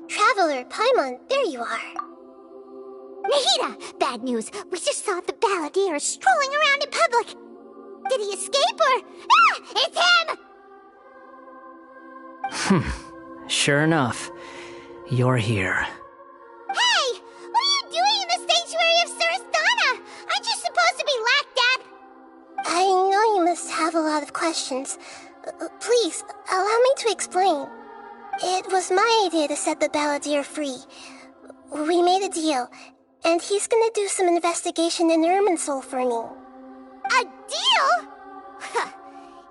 Traveler, Paimon, there you are. Nahida! Bad news! We just saw the balladeer strolling around in public! Did he escape or... Ah! It's him! Sure enough, you're here. Hey! What are you doing in the sanctuary of Surasthana? Aren't you supposed to be lacked up? I know you must have a lot of questions. Please, allow me to explain. It was my idea to set the balladeer free. We made a deal, and he's gonna do some investigation in Irminsul for me. A deal?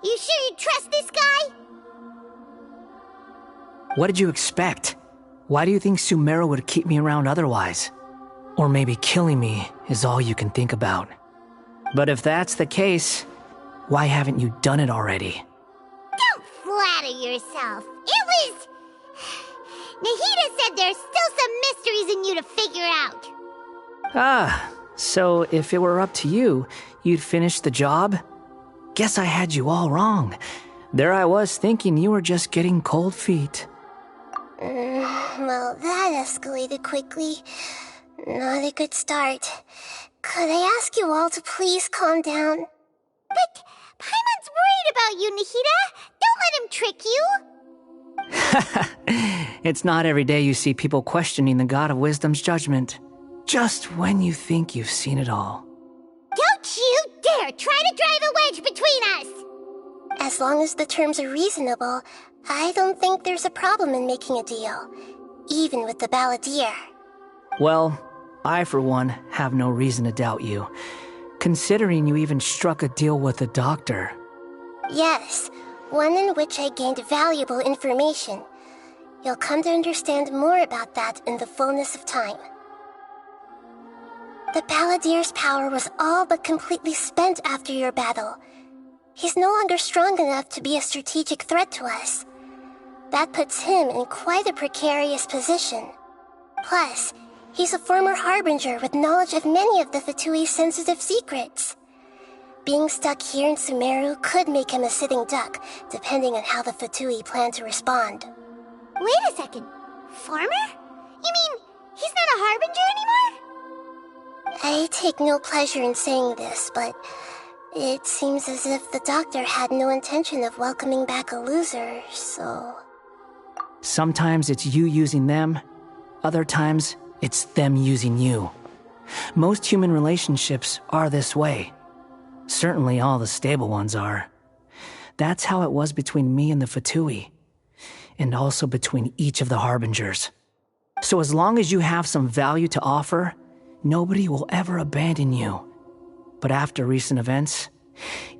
You sure you trust this guy? What did you expect? Why do you think Sumeru would keep me around otherwise? Or maybe killing me is all you can think about. But if that's the case, why haven't you done it already? Don't flatter yourself. It was... Nahida said there's still some mysteries in you to figure out. Ah, so if it were up to you, you'd finish the job? Guess I had you all wrong. There I was thinking you were just getting cold feet. Well, that escalated quickly. Not a good start. Could I ask you all to please calm down? But Paimon's worried about you, Nahida. Don't let him trick you. It's not every day you see people questioning the God of Wisdom's judgment. Just when you think you've seen it all. Don't you dare try to drive a wedge between us! As long as the terms are reasonable, I don't think there's a problem in making a deal. Even with the balladeer. Well, I for one have no reason to doubt you. Considering you even struck a deal with the doctor. Yes, one in which I gained valuable information. You'll come to understand more about that in the fullness of time. The balladeer's power was all but completely spent after your battle. He's no longer strong enough to be a strategic threat to us. That puts him in quite a precarious position. Plus, he's a former harbinger with knowledge of many of the Fatui's sensitive secrets. Being stuck here in Sumeru could make him a sitting duck, depending on how the Fatui plan to respond. Wait a second. Farmer? You mean he's not a harbinger anymore? I take no pleasure in saying this, but it seems as if the doctor had no intention of welcoming back a loser, so... Sometimes it's you using them, other times it's them using you. Most human relationships are this way. Certainly all the stable ones are. That's how it was between me and the Fatui, and also between each of the harbingers. So as long as you have some value to offer, nobody will ever abandon you. But after recent events,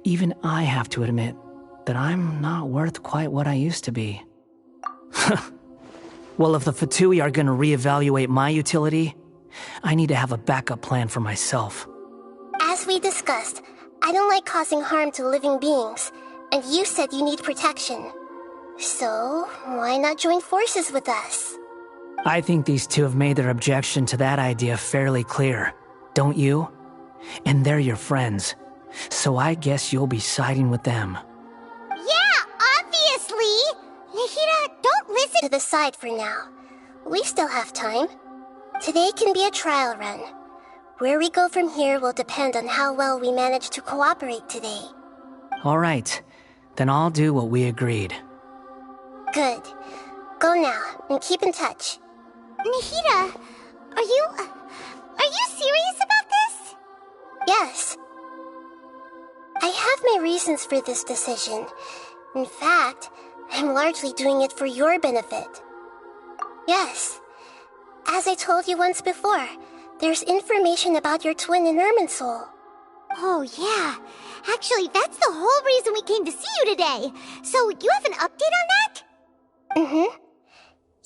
even I have to admit that I'm not worth quite what I used to be. Well, if the Fatui are gonna reevaluate my utility, I need to have a backup plan for myself. As we discussed, I don't like causing harm to living beings, and you said you need protection. So, why not join forces with us? I think these two have made their objection to that idea fairly clear, don't you? And they're your friends, so I guess you'll be siding with them. Yeah, obviously! Nahida, don't listen To the side for now. We still have time. Today can be a trial run. Where we go from here will depend on how well we manage to cooperate today. All right, then I'll do what we agreed. Good. Go now, and keep in touch. Nahida, are you serious about this? Yes. I have my reasons for this decision. In fact, I'm largely doing it for your benefit. Yes. As I told you once before, there's information about your twin in Irminsul. Oh, yeah. Actually, that's the whole reason we came to see you today. So, you have an update on that? Mm-hmm.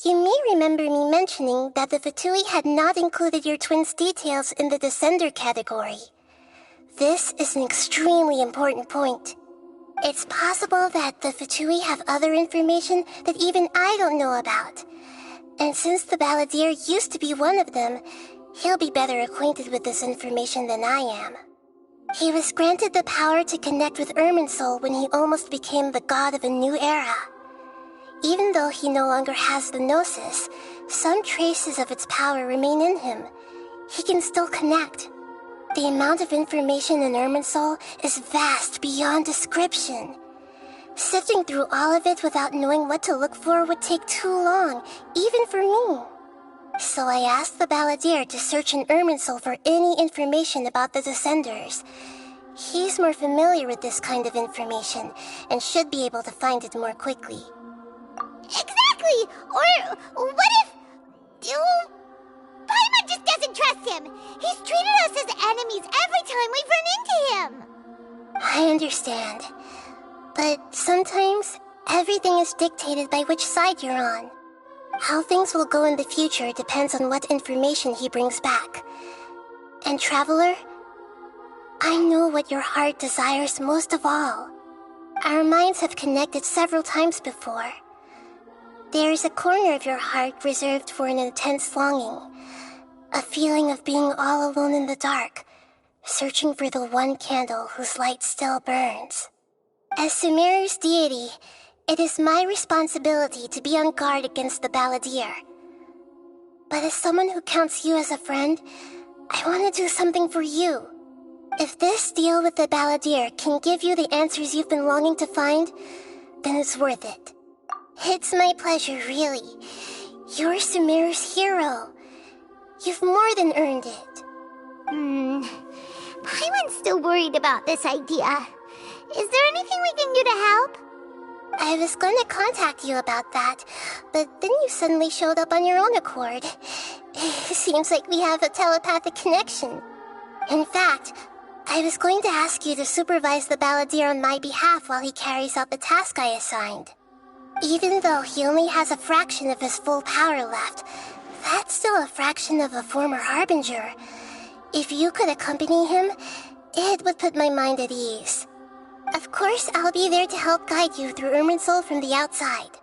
You may remember me mentioning that the Fatui had not included your twins' details in the Descender category. This is an extremely important point. It's possible that the Fatui have other information that even I don't know about. And since the Balladeer used to be one of them, he'll be better acquainted with this information than I am. He was granted the power to connect with Irminsul when he almost became the god of a new era. Even though he no longer has the Gnosis, some traces of its power remain in him. He can still connect. The amount of information in Irminsul is vast beyond description. Sifting through all of it without knowing what to look for would take too long, even for me. So I asked the Balladeer to search in Irminsul for any information about the Descenders. He's more familiar with this kind of information, and should be able to find it more quickly. Exactly! Or what if... Paimon just doesn't trust him! He's treated us as enemies every time we've run into him! I understand. But sometimes, everything is dictated by which side you're on. How things will go in the future depends on what information he brings back. And Traveler, I know what your heart desires most of all. Our minds have connected several times before. There is a corner of your heart reserved for an intense longing. A feeling of being all alone in the dark, searching for the one candle whose light still burns. As Sumeru's deity, it is my responsibility to be on guard against the Balladeer. But as someone who counts you as a friend, I want to do something for you. If this deal with the Balladeer can give you the answers you've been longing to find, then it's worth it. It's my pleasure, really. You're Sumeru's hero. You've more than earned it. Paimon's still worried about this idea. Is there anything we can do to help? I was going to contact you about that, but then you suddenly showed up on your own accord. Seems like we have a telepathic connection. In fact, I was going to ask you to supervise the Balladeer on my behalf while he carries out the task I assigned. Even though he only has a fraction of his full power left, that's still a fraction of a former Harbinger. If you could accompany him, it would put my mind at ease. Of course, I'll be there to help guide you through Irminsul from the outside.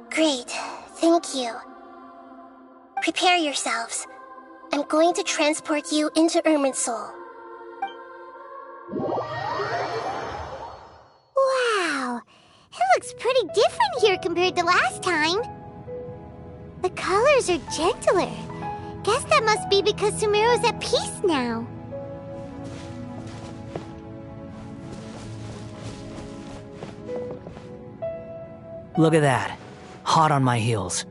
Great, thank you. Prepare yourselves. I'm going to transport you into Irminsul. Wow, it looks pretty different here compared to last time. The colors are gentler. Guess that must be because Sumeru's at peace now. Look at that. Hot on my heels.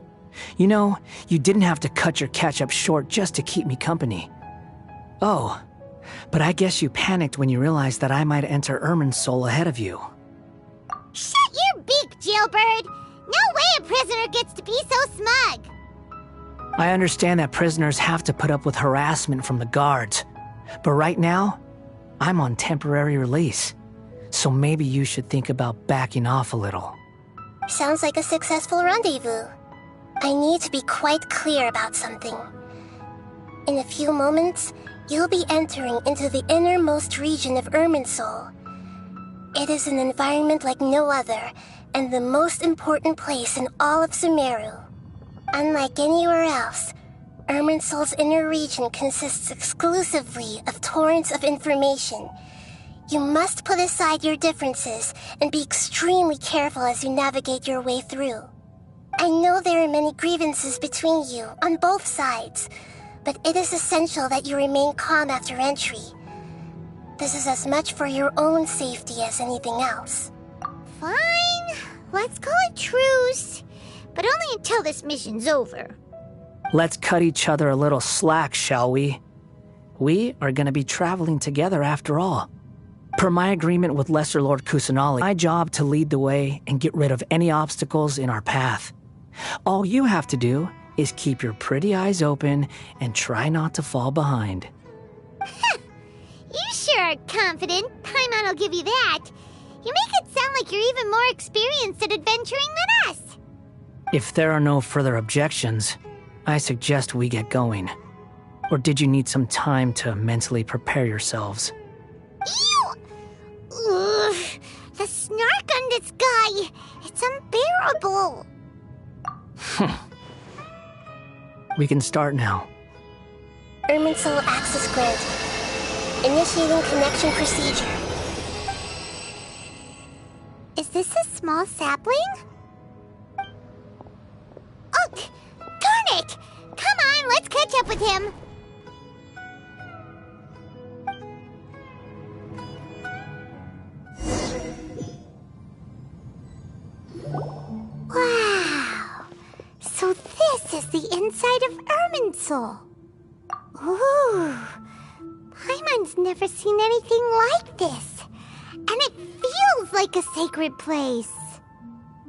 You know, you didn't have to cut your catch-up short just to keep me company. Oh, but I guess you panicked when you realized that I might enter Irminsul ahead of you. Shut your beak, jailbird! No way a prisoner gets to be so smug! I understand that prisoners have to put up with harassment from the guards, but right now, I'm on temporary release, so maybe you should think about backing off a little. Sounds like a successful rendezvous. I need to be quite clear about something. In a few moments, you'll be entering into the innermost region of Irminsul. It is an environment like no other, and the most important place in all of Sumeru. Unlike anywhere else, Irminsul's inner region consists exclusively of torrents of information. You must put aside your differences and be extremely careful as you navigate your way through. I know there are many grievances between you on both sides, but it is essential that you remain calm after entry. This is as much for your own safety as anything else. Fine, let's call it truce, but only until this mission's over. Let's cut each other a little slack, shall we? We are going to be traveling together after all. Per my agreement with Lesser Lord Kusanali, my job to lead the way and get rid of any obstacles in our path. All you have to do is keep your pretty eyes open and try not to fall behind. You sure are confident. Paimon will give you that. You make it sound like you're even more experienced at adventuring than us. If there are no further objections, I suggest we get going. Or did you need some time to mentally prepare yourselves? Ew! Ugh, the snark on this guy! It's unbearable! We can start now. Irminsul access granted. Initiating connection procedure. Is this a small sapling? Oh, darn it! Come on, let's catch up with him! Wow! So this is the inside of Irminsul. Ooh! Paimon's never seen anything like this. And it feels like a sacred place.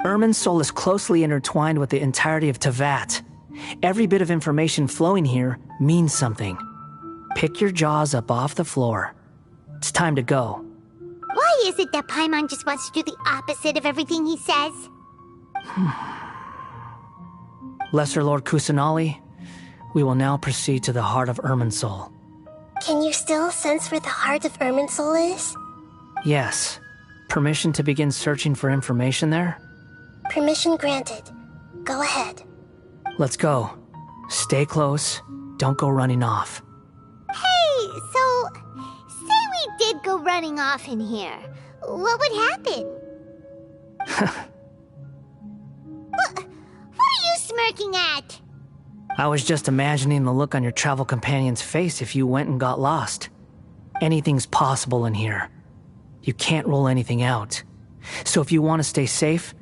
Irminsul is closely intertwined with the entirety of Teyvat. Every bit of information flowing here means something. Pick your jaws up off the floor. It's time to go. Why is it that Paimon just wants to do the opposite of everything he says? Lesser Lord Kusanali, we will now proceed to the heart of Irminsul. Can you still sense where the heart of Irminsul is? Yes. Permission to begin searching for information there? Permission granted. Go ahead. Let's go. Stay close. Don't go running off. Hey, so, say we did go running off in here. What would happen? What are you smirking at? I was just imagining the look on your travel companion's face if you went and got lost. Anything's possible in here. You can't rule anything out. So if you want to stay safe,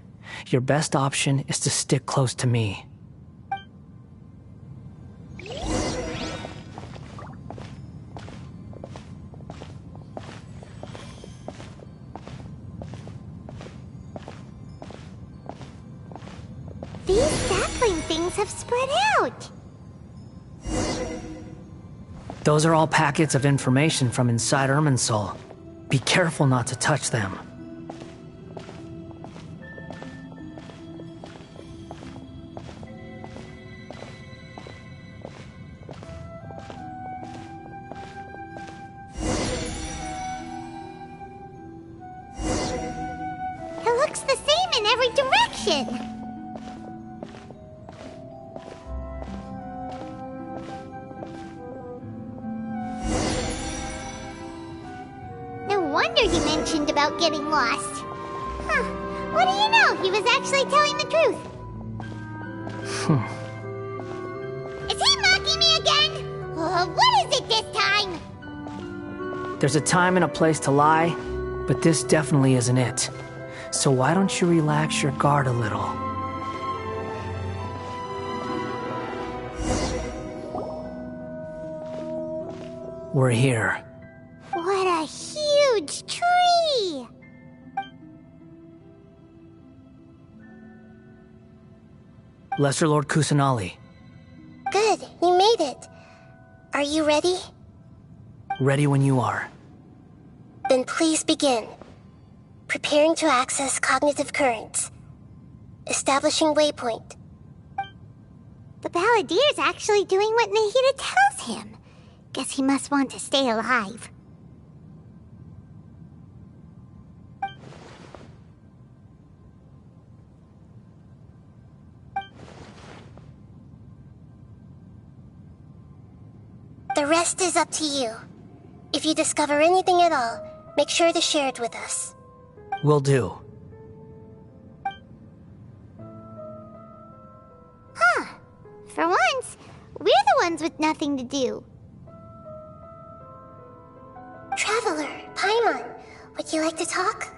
your best option is to stick close to me. These sapling things have spread out. Those are all packets of information from inside Irminsul. Be careful not to touch them. It looks the same in every direction. No wonder he mentioned about getting lost. Huh. What do you know? He was actually telling the truth. Is he mocking me again? What is it this time? There's a time and a place to lie, but this definitely isn't it. So why don't you relax your guard a little? We're here. What a huge tree! Lesser Lord Kusanali, Good, you made it. Are you ready? ready when you are. Then please begin. Preparing to access cognitive currents. Establishing waypoint. The Balladier's actually doing what Nahida tells him. Guess he must want to stay alive. The rest is up to you. If you discover anything at all, make sure to share it with us. Will do. Huh. For once, we're the ones with nothing to do. Traveler, Paimon, would you like to talk?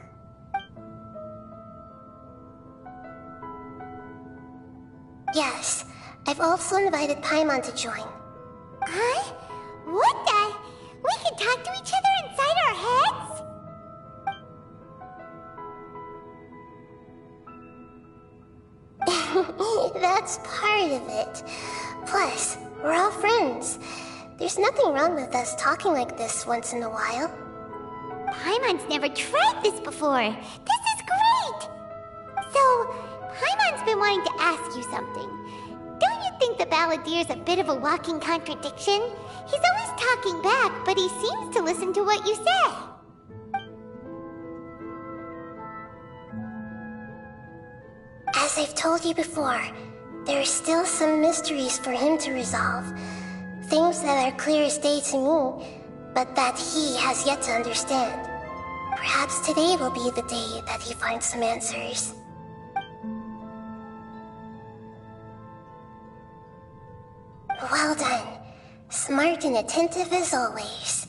Yes, I've also invited Paimon to join. Huh? What the? We can talk to each other inside our heads? That's part of it. Plus, we're all friends. There's nothing wrong with us talking like this once in a while. Paimon's never tried this before. This is great! So, Paimon's Paimon been wanting to ask you something. Don't you think the Balladier's a bit of a walking contradiction? He's always talking back, but he seems to listen to what you say. As I've told you before, there are still some mysteries for him to resolve. Things that are clear as day to me, but that he has yet to understand. Perhaps today will be the day that he finds some answers. Well done. Smart and attentive as always.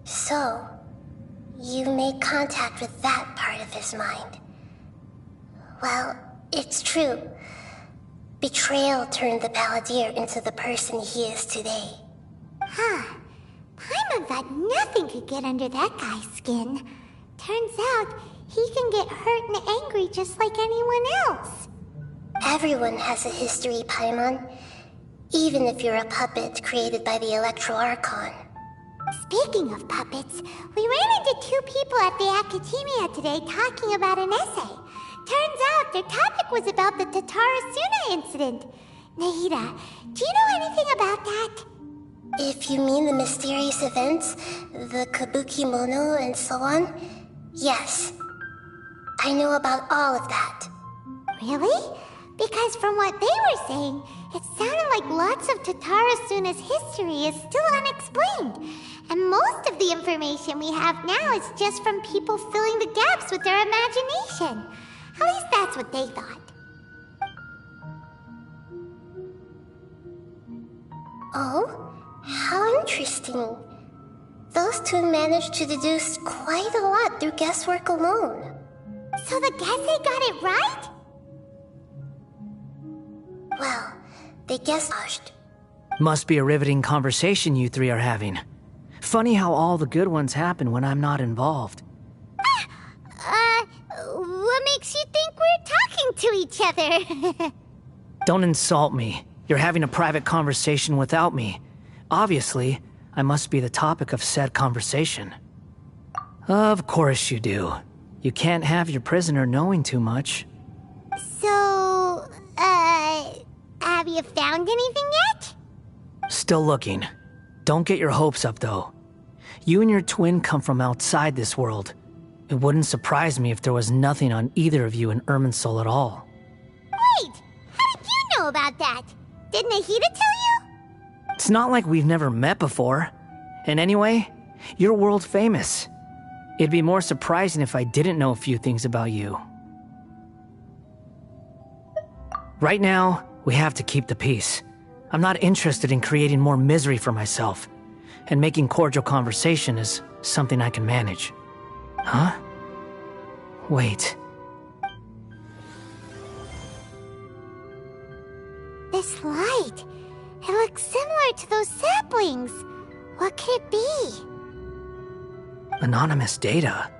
So, you made contact with that part of his mind. Well, it's true. Betrayal turned the Balladeer into the person he is today. Huh. Paimon thought nothing could get under that guy's skin. Turns out, he can get hurt and angry just like anyone else. Everyone has a history, Paimon. Even if you're a puppet created by the Electro Archon. Speaking of puppets, we ran into two people at the Academia today talking about an essay. Turns out their topic was about the Tatara Suna incident. Nahida, do you know anything about that? If you mean the mysterious events, the Kabuki Mono and so on, yes. I know about all of that. Really? Because from what they were saying, it sounded like lots of Tatara Suna's history is still unexplained. And most of the information we have now is just from people filling the gaps with their imagination. At least that's what they thought. Oh? How interesting. Those two managed to deduce quite a lot through guesswork alone. So the Gese got it right? Well, they guessed. Must be a riveting conversation you three are having. Funny how all the good ones happen when I'm not involved. What makes you think we're talking to each other? Don't insult me. You're having a private conversation without me. Obviously, I must be the topic of said conversation. Of course you do. You can't have your prisoner knowing too much. So, have you found anything yet? Still looking. Don't get your hopes up, though. You and your twin come from outside this world. It wouldn't surprise me if there was nothing on either of you in Irminsul at all. Wait! How did you know about that? Did Nahida tell you? It's not like we've never met before. And anyway, you're world famous. It'd be more surprising if I didn't know a few things about you. Right now, we have to keep the peace. I'm not interested in creating more misery for myself. And making cordial conversation is something I can manage. Huh? Wait. This light. It looks similar to those saplings. What could it be? Anonymous data.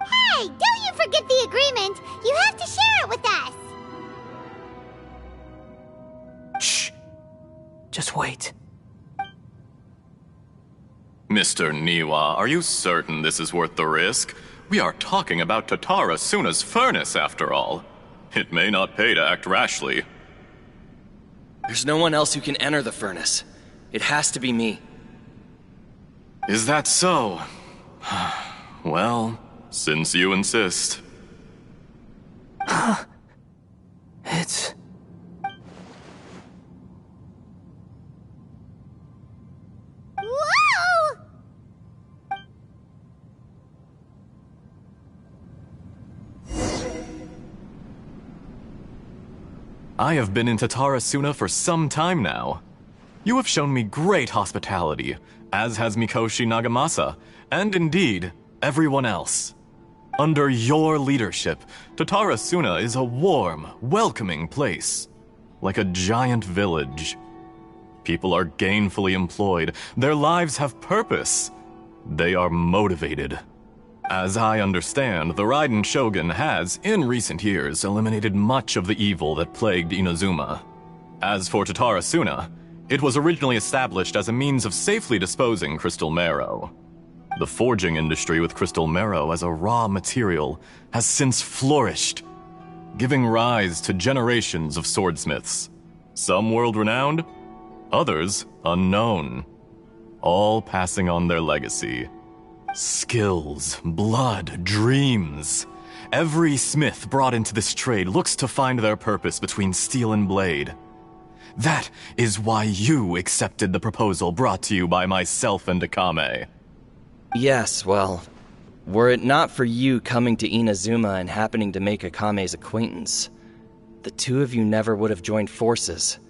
Hey, don't you forget the agreement! You have to share it with us! Shh. Just wait. Mr. Niwa, are you certain this is worth the risk? We are talking about Tatara Suna's furnace, after all. It may not pay to act rashly. There's no one else who can enter the furnace. It has to be me. Is that so? Well, since you insist. It's... Whoa! I have been in Tatara Suna for some time now. You have shown me great hospitality, as has Mikoshi Nagamasa, and indeed, everyone else. Under your leadership, Tatara Suna is a warm, welcoming place, like a giant village. People are gainfully employed, their lives have purpose. They are motivated. As I understand, the Raiden Shogun has, in recent years, eliminated much of the evil that plagued Inazuma. As for Tatara Suna, It was originally established as a means of safely disposing crystal marrow. The forging industry with crystal marrow as a raw material has since flourished, giving rise to generations of swordsmiths. Some world-renowned, others unknown, all passing on their legacy. Skills, blood, dreams. Every smith brought into this trade looks to find their purpose between steel and blade. That is why you accepted the proposal brought to you by myself and Akame. Yes, well, were it not for you coming to Inazuma and happening to make Akame's acquaintance, the two of you never would have joined forces.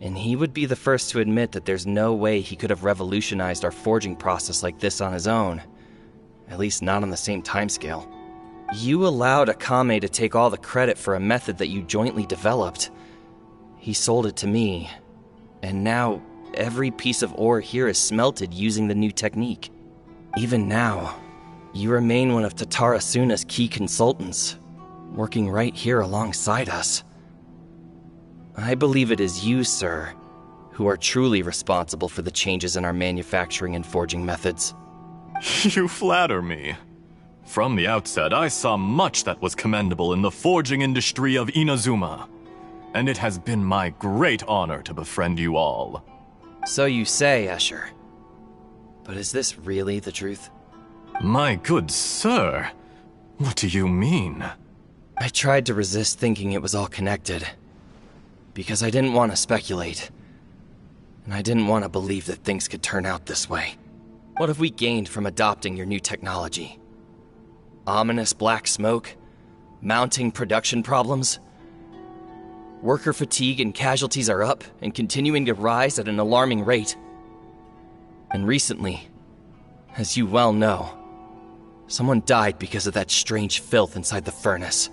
And he would be the first to admit that there's no way he could have revolutionized our forging process like this on his own. At least not on the same timescale. You allowed Akame to take all the credit for a method that you jointly developed. He sold it to me, and now every piece of ore here is smelted using the new technique. Even now, you remain one of Tatara Suna's key consultants, working right here alongside us. I believe it is you, sir, who are truly responsible for the changes in our manufacturing and forging methods. You flatter me. From the outset, I saw much that was commendable in the forging industry of Inazuma, and it has been my great honor to befriend you all. So you say, Escher. But is this really the truth? My good sir, what do you mean? I tried to resist thinking it was all connected, because I didn't want to speculate, and I didn't want to believe that things could turn out this way. What have we gained from adopting your new technology? Ominous black smoke? Mounting production problems? Worker fatigue and casualties are up and continuing to rise at an alarming rate. And recently, as you well know, someone died because of that strange filth inside the furnace.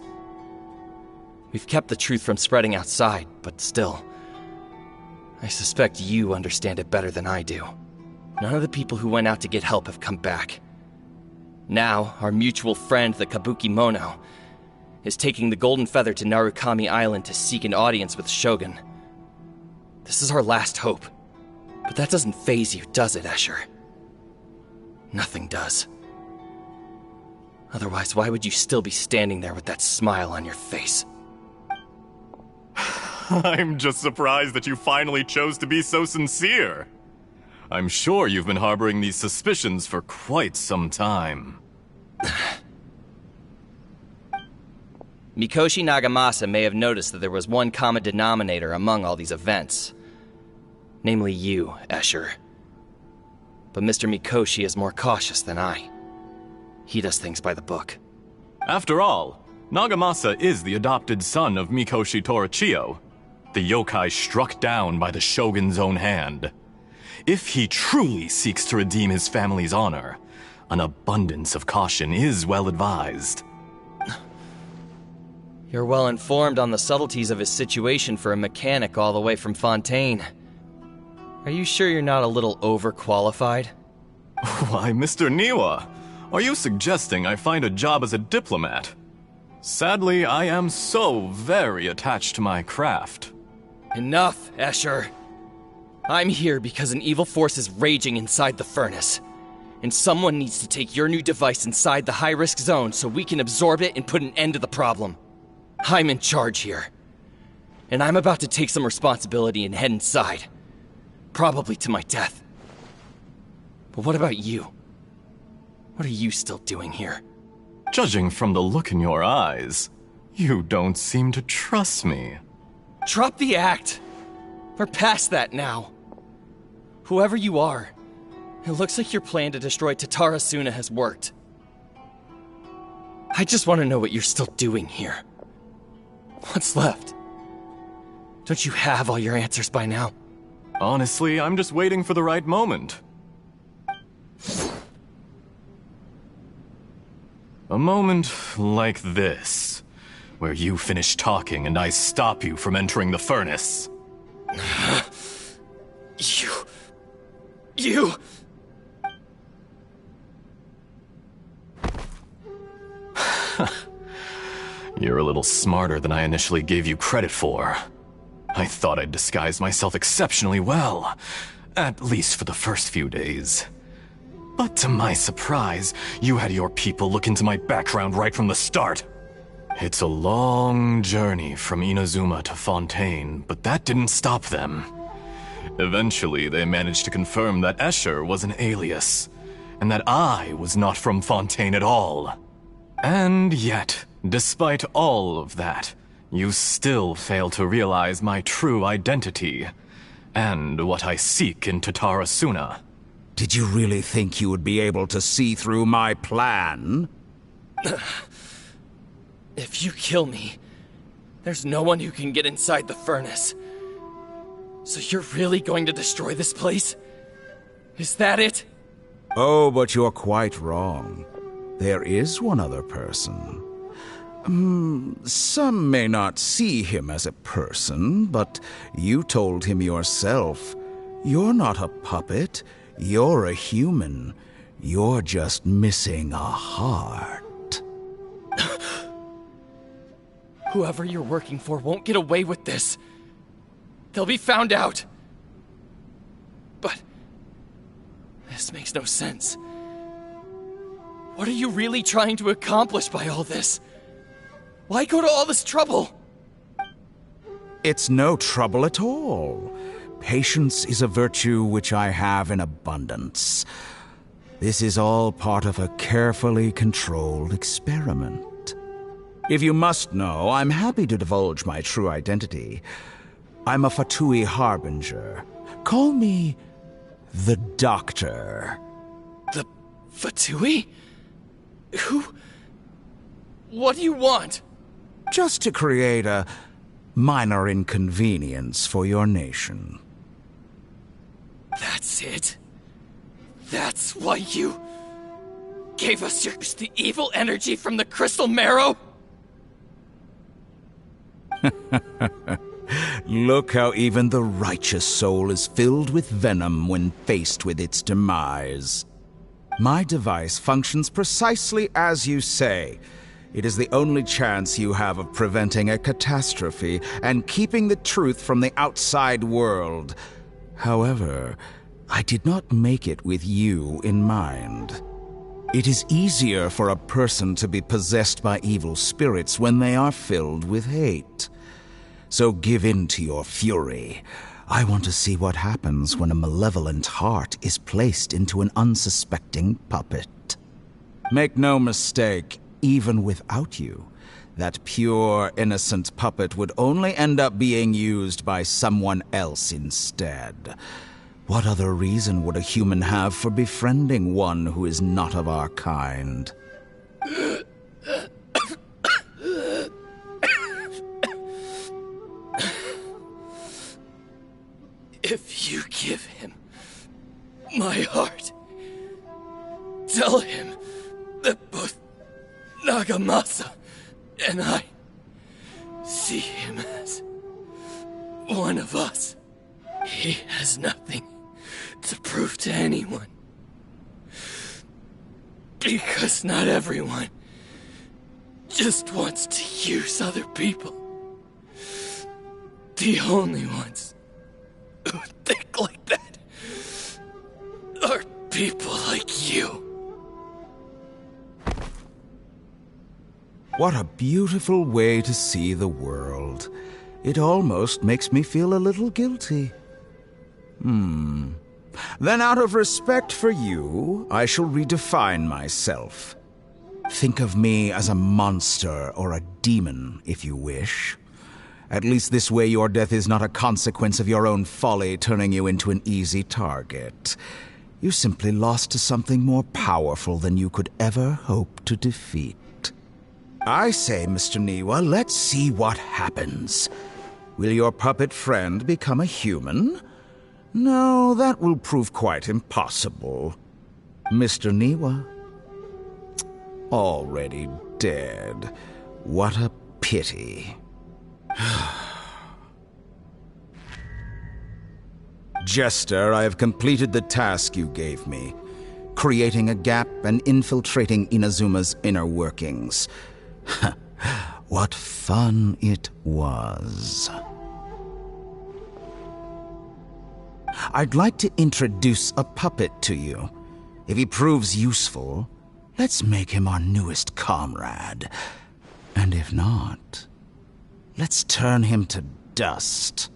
We've kept the truth from spreading outside, but still, I suspect you understand it better than I do. None of the people who went out to get help have come back. Now, our mutual friend, the Kabuki Mono, is taking the Golden Feather to Narukami Island to seek an audience with Shogun. This is our last hope. But that doesn't faze you, does it, Escher? Nothing does. Otherwise, why would you still be standing there with that smile on your face? I'm just surprised that you finally chose to be so sincere. I'm sure you've been harboring these suspicions for quite some time. Mikoshi Nagamasa may have noticed that there was one common denominator among all these events. Namely you, Escher. But Mr. Mikoshi is more cautious than I. He does things by the book. After all, Nagamasa is the adopted son of Mikoshi Torachiyo, the yokai struck down by the Shogun's own hand. If he truly seeks to redeem his family's honor, an abundance of caution is well advised. You're well informed on the subtleties of his situation for a mechanic all the way from Fontaine. Are you sure you're not a little overqualified? Why, Mr. Niwa, are you suggesting I find a job as a diplomat? Sadly, I am so very attached to my craft. Enough, Escher. I'm here because an evil force is raging inside the furnace. And someone needs to take your new device inside the high-risk zone so we can absorb it and put an end to the problem. I'm in charge here. And I'm about to take some responsibility and head inside. Probably to my death. But what about you? What are you still doing here? Judging from the look in your eyes, you don't seem to trust me. Drop the act! We're past that now. Whoever you are, it looks like your plan to destroy Tatara Suna has worked. I just want to know what you're still doing here. What's left? Don't you have all your answers by now? Honestly, I'm just waiting for the right moment. A moment like this, where you finish talking and I stop you from entering the furnace. You... You're a little smarter than I initially gave you credit for. I thought I'd disguised myself exceptionally well, at least for the first few days. But to my surprise, you had your people look into my background right from the start. It's a long journey from Inazuma to Fontaine, but that didn't stop them. Eventually, they managed to confirm that Escher was an alias, and that I was not from Fontaine at all. And yet, despite all of that, you still fail to realize my true identity, and what I seek in Tatarasuna. Did you really think you would be able to see through my plan? If you kill me, there's no one who can get inside the furnace. So you're really going to destroy this place? Is that it? Oh, but you're quite wrong. There is one other person. Some may not see him as a person, but you told him yourself. You're not a puppet. You're a human. You're just missing a heart. Whoever you're working for won't get away with this. They'll be found out. But this makes no sense. What are you really trying to accomplish by all this? Why go to all this trouble? It's no trouble at all. Patience is a virtue which I have in abundance. This is all part of a carefully controlled experiment. If you must know, I'm happy to divulge my true identity. I'm a Fatui Harbinger. Call me the Doctor. The Fatui? Who? What do you want? Just to create a minor inconvenience for your nation. That's it? That's why you gave us the evil energy from the crystal marrow? Look how even the righteous soul is filled with venom when faced with its demise. My device functions precisely as you say. It is the only chance you have of preventing a catastrophe and keeping the truth from the outside world. However, I did not make it with you in mind. It is easier for a person to be possessed by evil spirits when they are filled with hate. So give in to your fury. I want to see what happens when a malevolent heart is placed into an unsuspecting puppet. Make no mistake, even without you, that pure, innocent puppet would only end up being used by someone else instead. What other reason would a human have for befriending one who is not of our kind? If you give him my heart, tell him that both Nagamasa and I see him as one of us. He has nothing to prove to anyone. Because not everyone just wants to use other people. The only ones who think like that are people like you. What a beautiful way to see the world. It almost makes me feel a little guilty. Then out of respect for you, I shall redefine myself. Think of me as a monster or a demon, if you wish. At least this way your death is not a consequence of your own folly turning you into an easy target. You simply lost to something more powerful than you could ever hope to defeat. I say, Mr. Niwa, let's see what happens. Will your puppet friend become a human? No, that will prove quite impossible. Mr. Niwa? Already dead. What a pity. Jester, I have completed the task you gave me, creating a gap and infiltrating Inazuma's inner workings. What fun it was. I'd like to introduce a puppet to you. If he proves useful, let's make him our newest comrade. And if not, let's turn him to dust.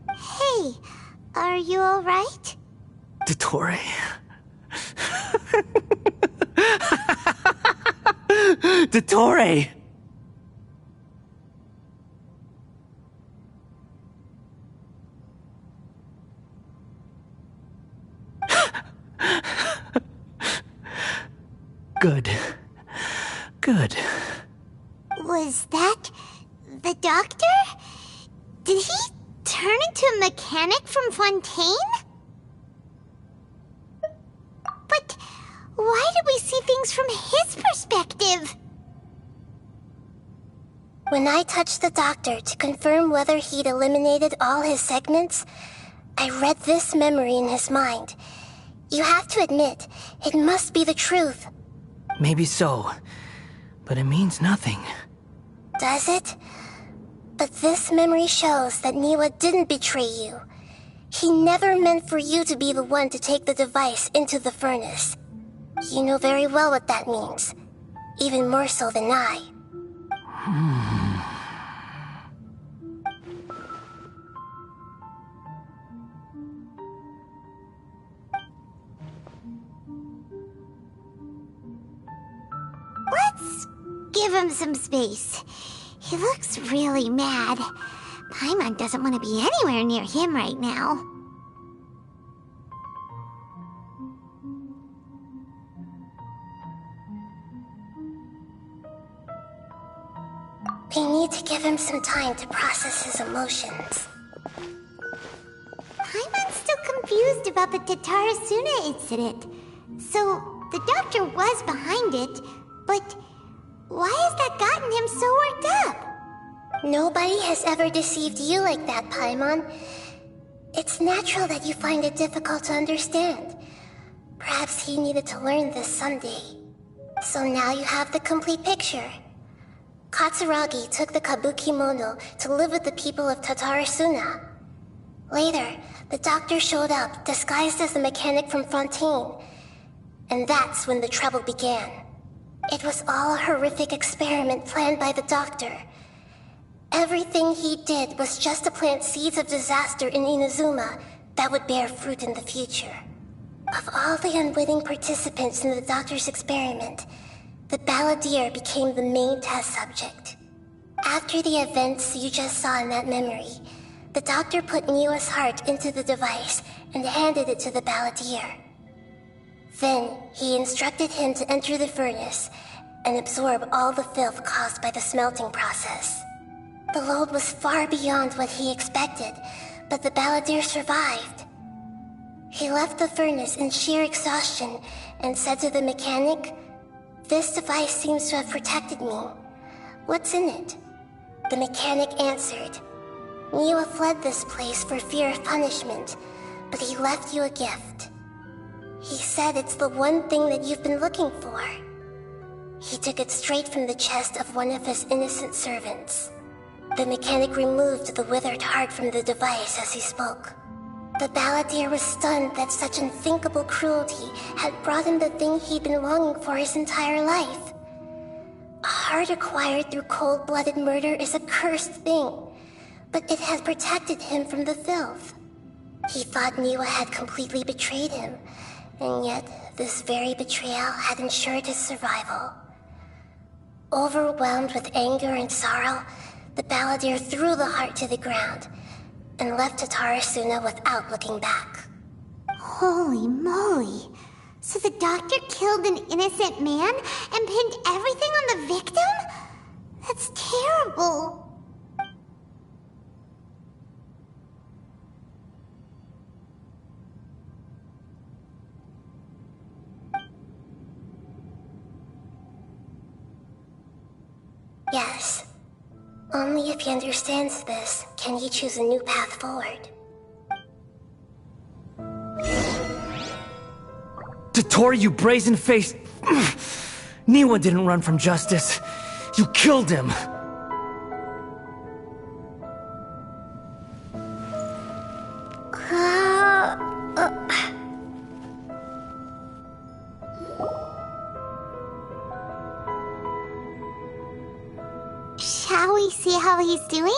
Hey, are you alright? Dottore? Dottore! Good. Good. Was that the doctor? Did he turn into a mechanic from Fontaine? But why did we see things from his perspective? When I touched the doctor to confirm whether he'd eliminated all his segments, I read this memory in his mind. You have to admit, it must be the truth. Maybe so, but it means nothing. Does it? But this memory shows that Niwa didn't betray you. He never meant for you to be the one to take the device into the furnace. You know very well what that means. Even more so than I. Let's give him some space. He looks really mad. Paimon doesn't want to be anywhere near him right now. We need to give him some time to process his emotions. Paimon's still confused about the Tatarasuna incident. So, the doctor was behind it, but why has that gotten him so worked up? Nobody has ever deceived you like that, Paimon. It's natural that you find it difficult to understand. Perhaps he needed to learn this someday. So now you have the complete picture. Katsuragi took the Kabukimono to live with the people of Tatarasuna. Later, the doctor showed up, disguised as the mechanic from Fontaine. And that's when the trouble began. It was all a horrific experiment planned by the doctor. Everything he did was just to plant seeds of disaster in Inazuma that would bear fruit in the future. Of all the unwitting participants in the doctor's experiment, the balladeer became the main test subject. After the events you just saw in that memory, the doctor put Niwa's heart into the device and handed it to the balladeer. Then, he instructed him to enter the furnace and absorb all the filth caused by the smelting process. The load was far beyond what he expected, but the balladeer survived. He left the furnace in sheer exhaustion and said to the mechanic, "This device seems to have protected me. What's in it?" The mechanic answered, "Niwa fled this place for fear of punishment, but he left you a gift. He said it's the one thing that you've been looking for." He took it straight from the chest of one of his innocent servants. The mechanic removed the withered heart from the device as he spoke. The balladeer was stunned that such unthinkable cruelty had brought him the thing he'd been longing for his entire life. A heart acquired through cold-blooded murder is a cursed thing, but it had protected him from the filth. He thought Niwa had completely betrayed him, and yet this very betrayal had ensured his survival. Overwhelmed with anger and sorrow, the balladeer threw the heart to the ground and left Tatarasuna without looking back. Holy moly. So the doctor killed an innocent man and pinned everything on the victim? That's terrible. Yes. Only if he understands this can he choose a new path forward. Dottore, you brazen-faced... Niwa didn't run from justice. You killed him. Shall we see how he's doing?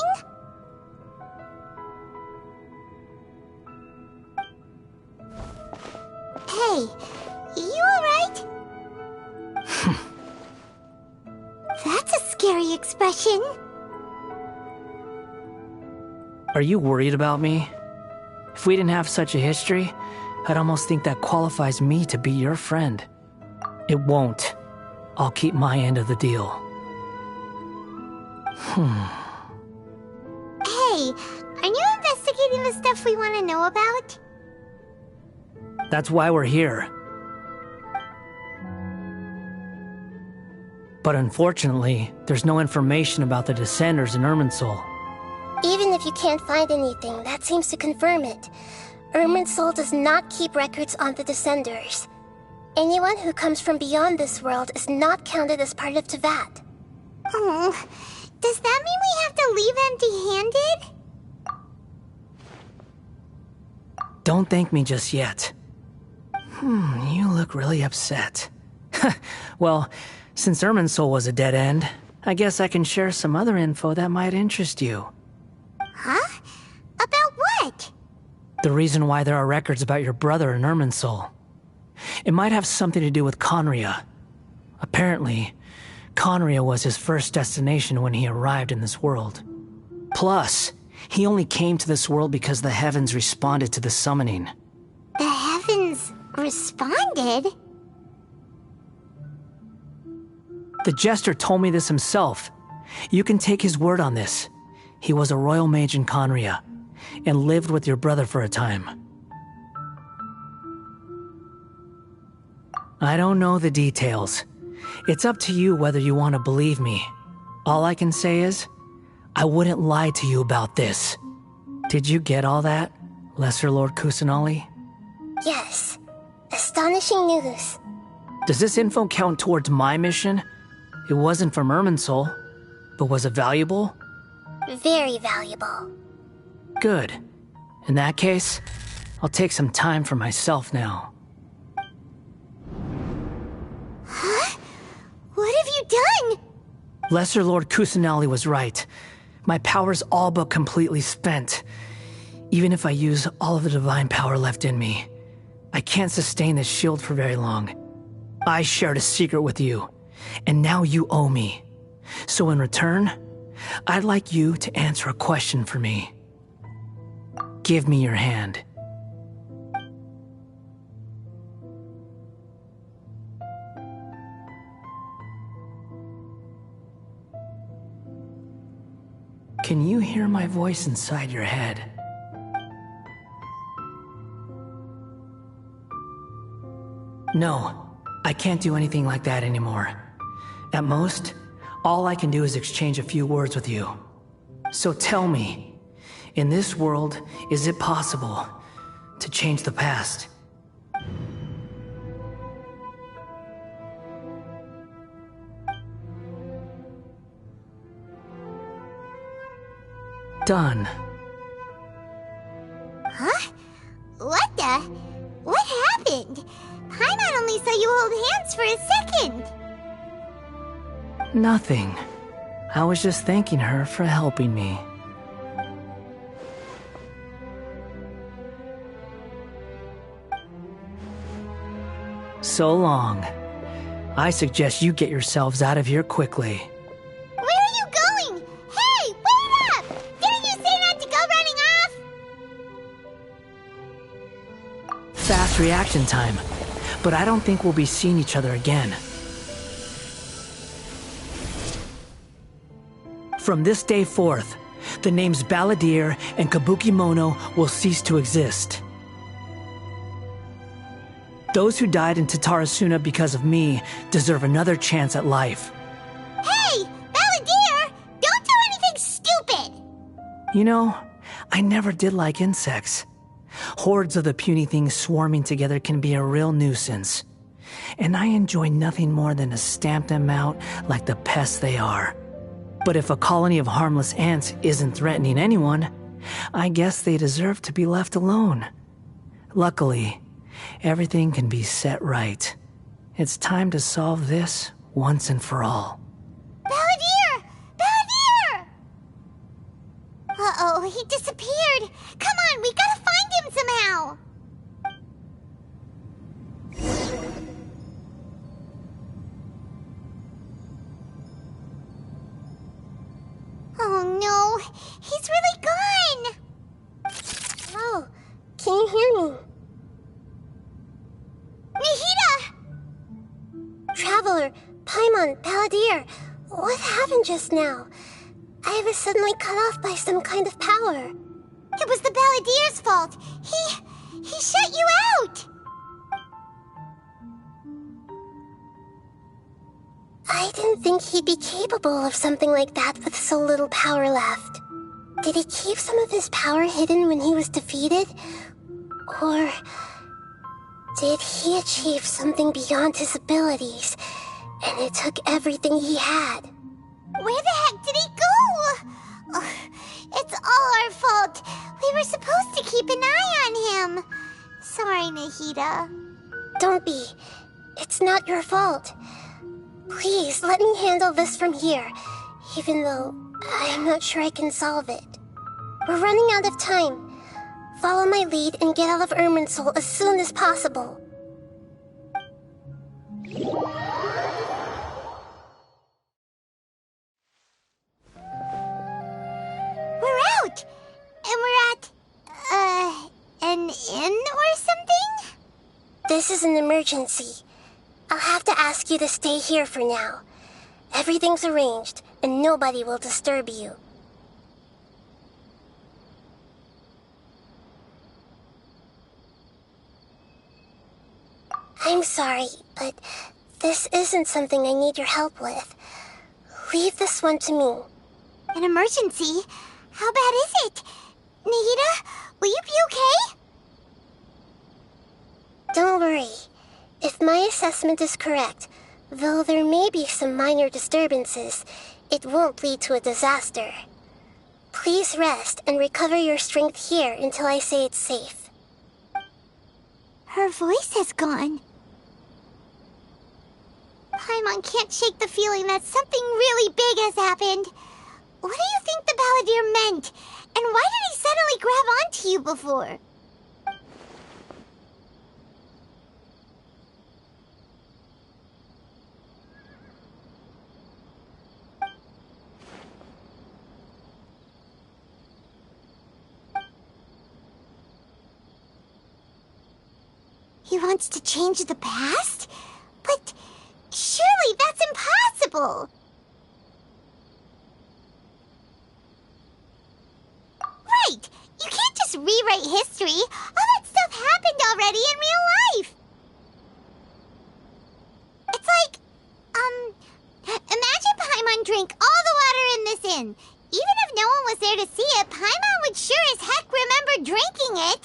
Hey, you alright? That's a scary expression. Are you worried about me? If we didn't have such a history, I'd almost think that qualifies me to be your friend. It won't. I'll keep my end of the deal. Hey, are you investigating the stuff we want to know about? That's why we're here. But unfortunately, there's no information about the Descenders in Irminsul. Even if you can't find anything, that seems to confirm it. Irminsul does not keep records on the Descenders. Anyone who comes from beyond this world is not counted as part of Teyvat. Oh, does that mean we have to leave empty-handed? Don't thank me just yet. You look really upset. Well, since Irminsul was a dead end, I guess I can share some other info that might interest you. Huh? About what? The reason why there are records about your brother in Irminsul. It might have something to do with Conria. Apparently, Conria was his first destination when he arrived in this world. Plus, he only came to this world because the heavens responded to the summoning. The heavens responded? The Jester told me this himself. You can take his word on this. He was a royal mage in Conria, and lived with your brother for a time. I don't know the details. It's up to you whether you want to believe me. All I can say is, I wouldn't lie to you about this. Did you get all that, Lesser Lord Kusanali? Yes. Astonishing news. Does this info count towards my mission? It wasn't from Irminsul, but was it valuable? Very valuable. Good. In that case, I'll take some time for myself now. Huh? What have you done? Lesser Lord Kusanali was right. My power's all but completely spent. Even if I use all of the divine power left in me, I can't sustain this shield for very long. I shared a secret with you, and now you owe me. So in return, I'd like you to answer a question for me. Give me your hand. Can you hear my voice inside your head? No, I can't do anything like that anymore. At most, all I can do is exchange a few words with you. So tell me, in this world, is it possible to change the past? Done. Huh? What the? What happened? Paimon only saw you hold hands for a second. Nothing. I was just thanking her for helping me. So long. I suggest you get yourselves out of here quickly. Where are you going? Hey, wait up! Didn't you say not to go running off? Fast reaction time. But I don't think we'll be seeing each other again. From this day forth, the names Balladeer and Kabukimono will cease to exist. Those who died in Tatarasuna because of me deserve another chance at life. Hey, Balladeer! Don't do anything stupid! You know, I never did like insects. Hordes of the puny things swarming together can be a real nuisance. and I enjoy nothing more than to stamp them out like the pests they are. But if a colony of harmless ants isn't threatening anyone, I guess they deserve to be left alone. Luckily, everything can be set right. It's time to solve this once and for all. Balladeer! Balladeer! Uh-oh, he disappeared. Come on, we gotta find him somehow. Oh no, he's really gone. Oh, can you hear me? Nahida! Traveler, Paimon, Balladeer, what happened just now? I was suddenly cut off by some kind of power. It was the Balladeer's fault. He shut you out. I didn't think he'd be capable of something like that with so little power left. Did he keep some of his power hidden when he was defeated? Or did he achieve something beyond his abilities, and it took everything he had? Where the heck did he go? Ugh, it's all our fault. We were supposed to keep an eye on him. Sorry, Nahida. Don't be. It's not your fault. Please, let me handle this from here, even though I'm not sure I can solve it. We're running out of time. Follow my lead and get out of Irminsul as soon as possible. We're out! And we're at, an inn or something? This is an emergency. I'll have to ask you to stay here for now. Everything's arranged, and nobody will disturb you. I'm sorry, but this isn't something I need your help with. Leave this one to me. An emergency? How bad is it? Nahida, will you be okay? Don't worry. If my assessment is correct, though there may be some minor disturbances, it won't lead to a disaster. Please rest and recover your strength here until I say it's safe. Her voice has gone. Paimon can't shake the feeling that something really big has happened. What do you think the Balladeer meant? And why did he suddenly grab onto you before? He wants to change the past? But surely that's impossible! Right! You can't just rewrite history! All that stuff happened already in real life! It's like, imagine Paimon drank all the water in this inn. Even if no one was there to see it, Paimon would sure as heck remember drinking it.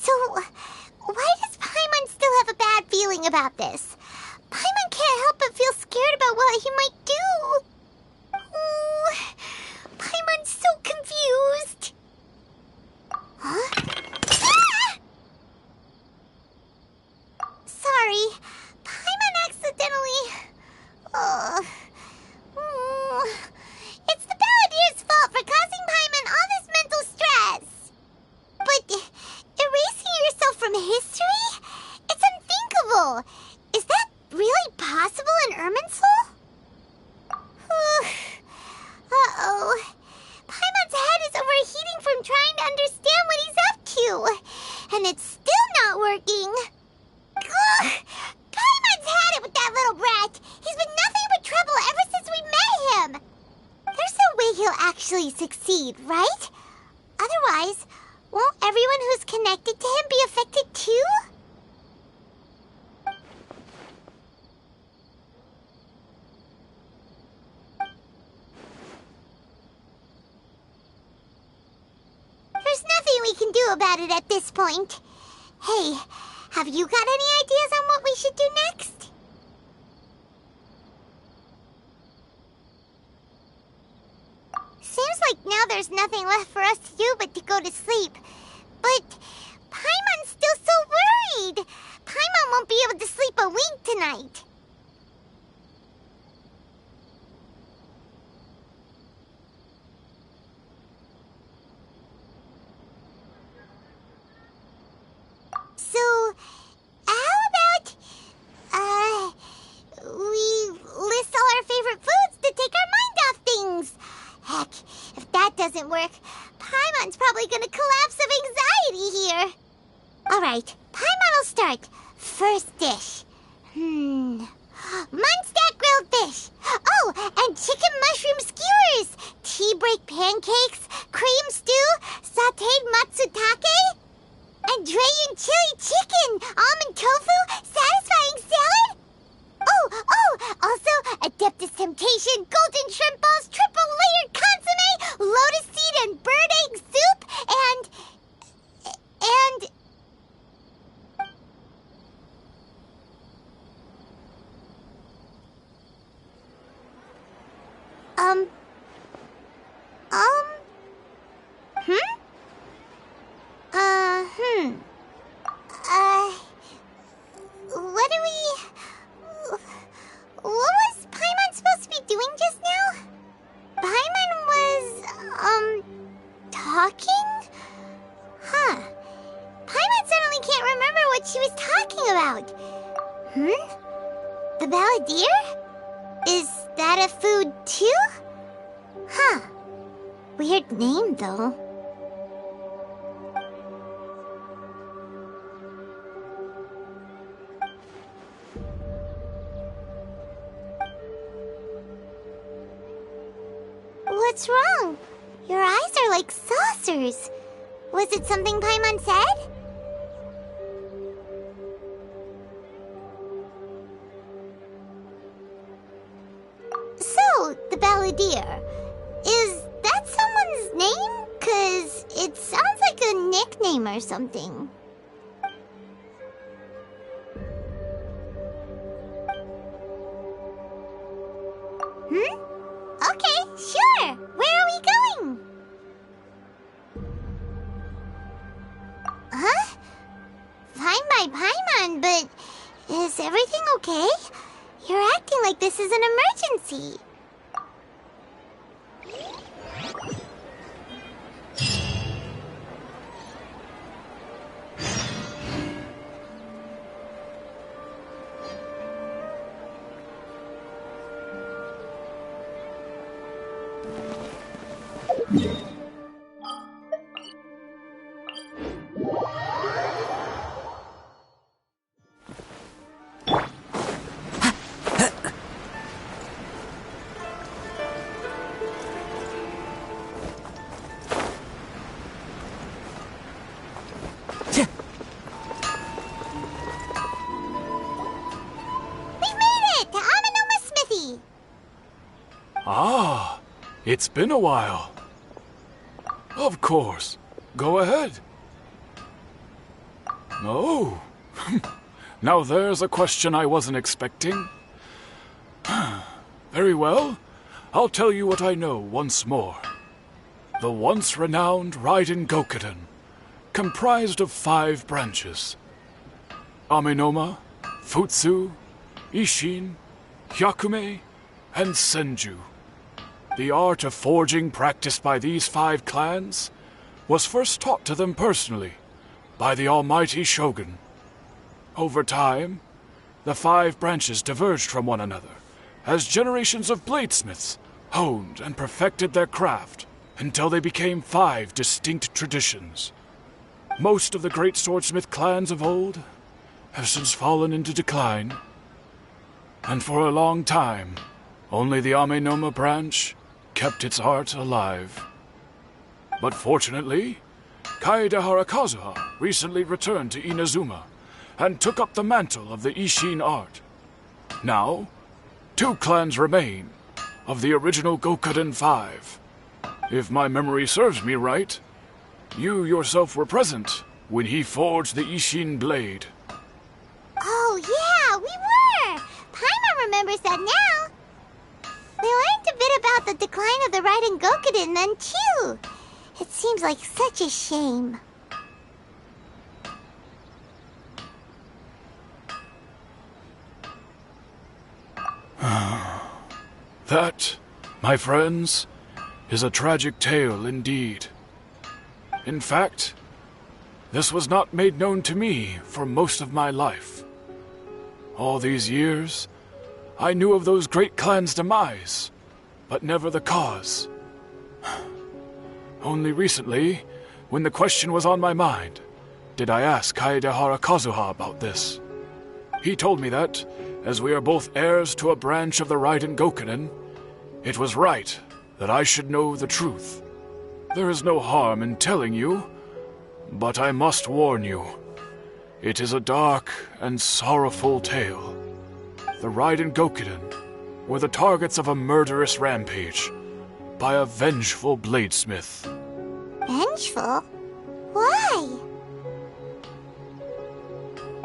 So, why does Paimon still have a bad feeling about this? Paimon can't help but feel scared about what he might do. Oh, Paimon's so confused. Huh? Ah! Sorry, Paimon accidentally... It's the Balladeer's fault for causing Paimon all this mental stress. But erasing yourself from history? It's unthinkable. Is that really possible in Irminsul? Uh-oh. Paimon's head is overheating from trying to understand what he's up to. And it's still not working. Ugh. Paimon's had it with that little brat. He's been nothing but trouble ever since we met him. There's no way he'll actually succeed, right? Otherwise, won't everyone who's connected to him be affected too? There's nothing we can do about it at this point. Hey, Have you got any ideas on what we should do next? Seems like now there's nothing left for us to do but to go to sleep. But Paimon's still so worried. Paimon won't be able to sleep a wink tonight. So, how about, we list all our favorite foods to take our mind off things? Heck, if that doesn't work, Paimon's probably gonna collapse of anxiety here. Alright, Paimon will start. First dish. Munstack grilled fish. Oh, and chicken mushroom skewers. Tea break pancakes, cream stew, sauteed matsutake, and Drayan chili chicken, almond tofu, satisfying salad. Oh, also Adeptus Temptation, golden shrimp balls, triple layered consomme, lotus seed and bird egg soup, and what was Paimon supposed to be doing just now? Paimon was, talking? Huh. Paimon suddenly can't remember what she was talking about. The balladeer? Is that a food too? Huh. Weird name, though. What's wrong? Your eyes are like saucers. Was it something Paimon said? So, the balladeer. Is that someone's name? 'Cause it sounds like a nickname or something. Okay, sure. Where are we going? Huh? Fine by Paimon, but is everything okay? You're acting like this is an emergency. Ah, it's been a while. Of course. Go ahead. Oh. Now there's a question I wasn't expecting. Very well. I'll tell you what I know once more. The once renowned Raiden Gokuden, comprised of 5 branches. Amenoma, Futsu, Ishin, Hyakume, and Senju. The art of forging practiced by these 5 clans was first taught to them personally by the almighty Shogun. Over time, the 5 branches diverged from one another as generations of bladesmiths honed and perfected their craft until they became 5 distinct traditions. Most of the great swordsmith clans of old have since fallen into decline, and for a long time, only the Amenoma branch kept its art alive. But fortunately, Kaede Harakazuha recently returned to Inazuma and took up the mantle of the Ishin art. Now, 2 clans remain of the original Gokuden 5. If my memory serves me right, you yourself were present when he forged the Ishin blade. yeah, we were! Paimon remembers that now. We learned a bit about the decline of the Raiden Gokuden then, too. It seems like such a shame. That, my friends, is a tragic tale indeed. In fact, this was not made known to me for most of my life. All these years, I knew of those great clans' demise, but never the cause. Only recently, when the question was on my mind, did I ask Kaedehara Kazuha about this. He told me that, as we are both heirs to a branch of the Raiden Gokuden, it was right that I should know the truth. There is no harm in telling you, but I must warn you. It is a dark and sorrowful tale. The Raiden Gokuden were the targets of a murderous rampage by a vengeful bladesmith. Vengeful? Why?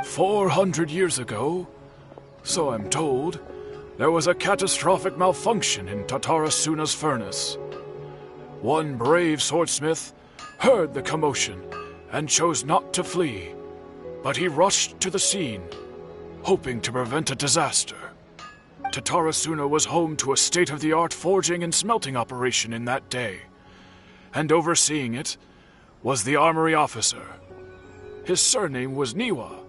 400 years ago, so I'm told, there was a catastrophic malfunction in Tatarasuna's furnace. One brave swordsmith heard the commotion and chose not to flee, but he rushed to the scene, hoping to prevent a disaster. Tatarasuna was home to a state-of-the-art forging and smelting operation in that day, and overseeing it was the armory officer. His surname was Niwa,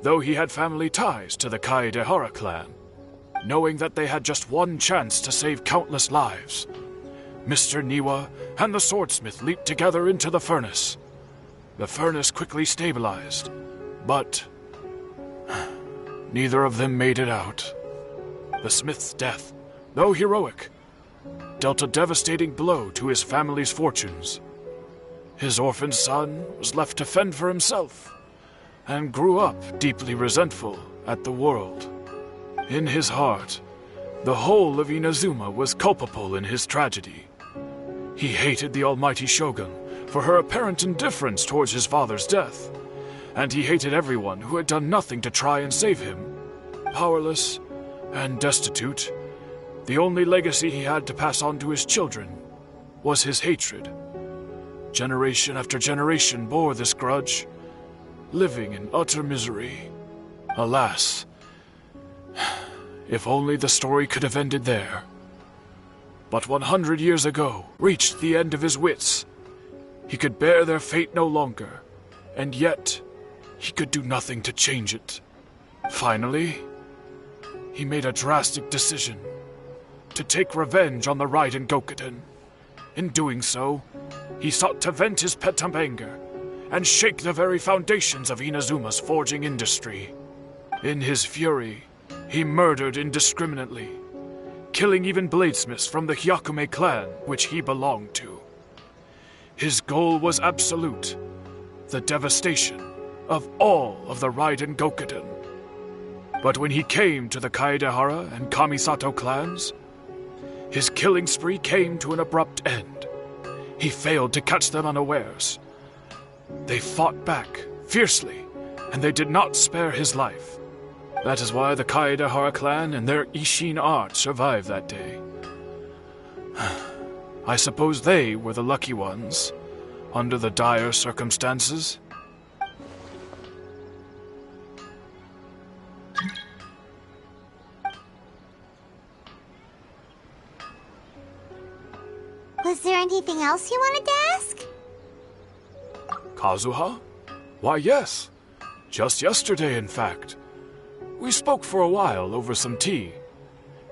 though he had family ties to the Kaedehara clan. Knowing that they had just one chance to save countless lives, Mr. Niwa and the swordsmith leaped together into the furnace. The furnace quickly stabilized, but neither of them made it out. The smith's death, though heroic, dealt a devastating blow to his family's fortunes. His orphaned son was left to fend for himself, and grew up deeply resentful at the world. In his heart, the whole of Inazuma was culpable in his tragedy. He hated the almighty shogun for her apparent indifference towards his father's death, and he hated everyone who had done nothing to try and save him. Powerless and destitute, the only legacy he had to pass on to his children was his hatred. Generation after generation bore this grudge, living in utter misery. Alas, if only the story could have ended there. But 100 years ago, reached the end of his wits. He could bear their fate no longer, and yet he could do nothing to change it. Finally, he made a drastic decision to take revenge on the Raiden Gokuden. In doing so, he sought to vent his pent-up anger and shake the very foundations of Inazuma's forging industry. In his fury, he murdered indiscriminately, killing even bladesmiths from the Hyakume clan which he belonged to. His goal was absolute, the devastation of all of the Raiden Gokuden. But when he came to the Kaedehara and Kamisato clans, his killing spree came to an abrupt end. He failed to catch them unawares. They fought back fiercely, and they did not spare his life. That is why the Kaedehara clan and their Ishin art survived that day. I suppose they were the lucky ones, under the dire circumstances. Was there anything else you wanted to ask? Kazuha? Why, yes. Just yesterday, in fact. We spoke for a while over some tea.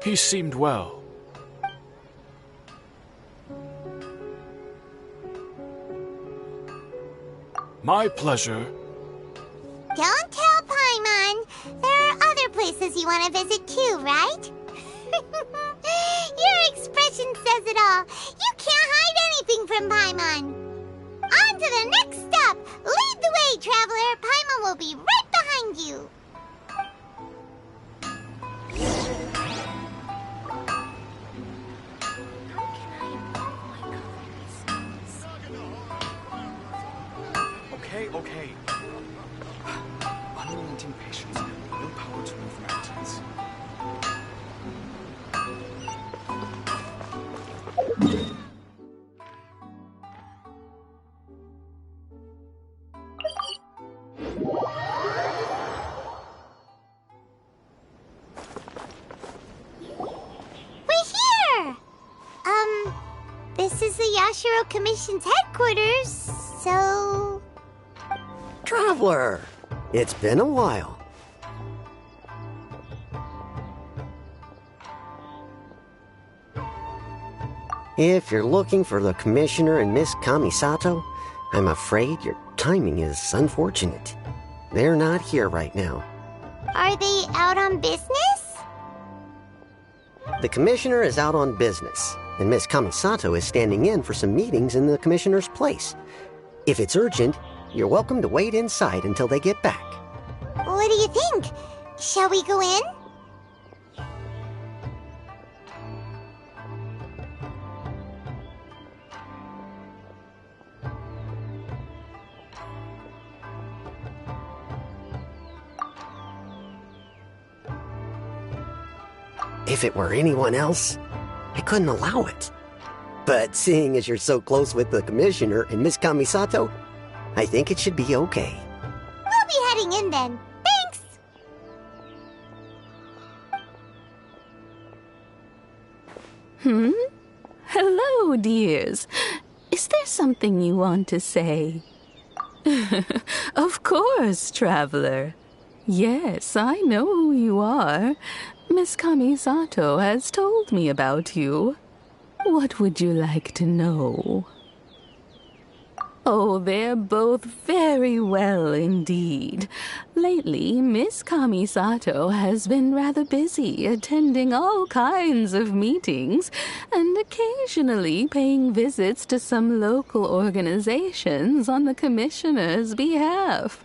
He seemed well. My pleasure. Don't tell Paimon. There are other places you want to visit too, right? Your expression says it all. You can't hide anything from Paimon. On to the next stop. Lead the way, traveler. Paimon will be right behind you. Okay. Unrelenting patience. Willpower to move mountains. We're here! This is the Yashiro Commission's headquarters, so... Traveler! It's been a while. If you're looking for the Commissioner and Miss Kamisato, I'm afraid your timing is unfortunate. They're not here right now. Are they out on business? The Commissioner is out on business, and Miss Kamisato is standing in for some meetings in the Commissioner's place. If it's urgent, you're welcome to wait inside until they get back. What do you think? Shall we go in? If it were anyone else, I couldn't allow it. But seeing as you're so close with the Commissioner and Miss Kamisato, I think it should be okay. We'll be heading in then. Thanks! Hello, dears. Is there something you want to say? Of course, traveler. Yes, I know who you are. Miss Kamisato has told me about you. What would you like to know? Oh, they're both very well indeed. Lately, Miss Kamisato has been rather busy attending all kinds of meetings and occasionally paying visits to some local organizations on the Commissioner's behalf.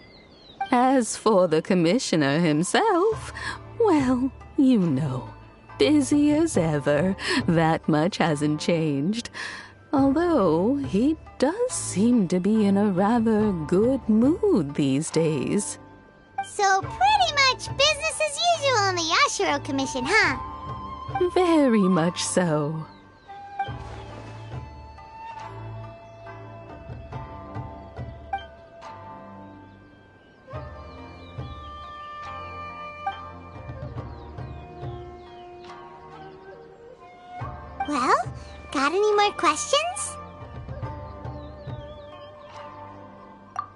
As for the Commissioner himself, well, you know, busy as ever. That much hasn't changed. Although he does seem to be in a rather good mood these days. So pretty much business as usual on the Yashiro Commission, huh? Very much so. Well, got any more questions?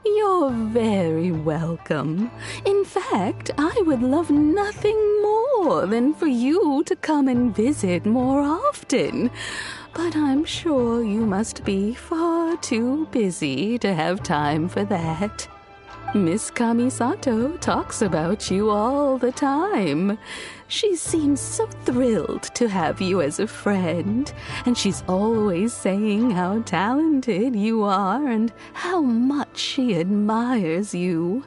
You're very welcome. In fact, I would love nothing more than for you to come and visit more often. But I'm sure you must be far too busy to have time for that. Miss Kamisato talks about you all the time. She seems so thrilled to have you as a friend, and she's always saying how talented you are and how much she admires you.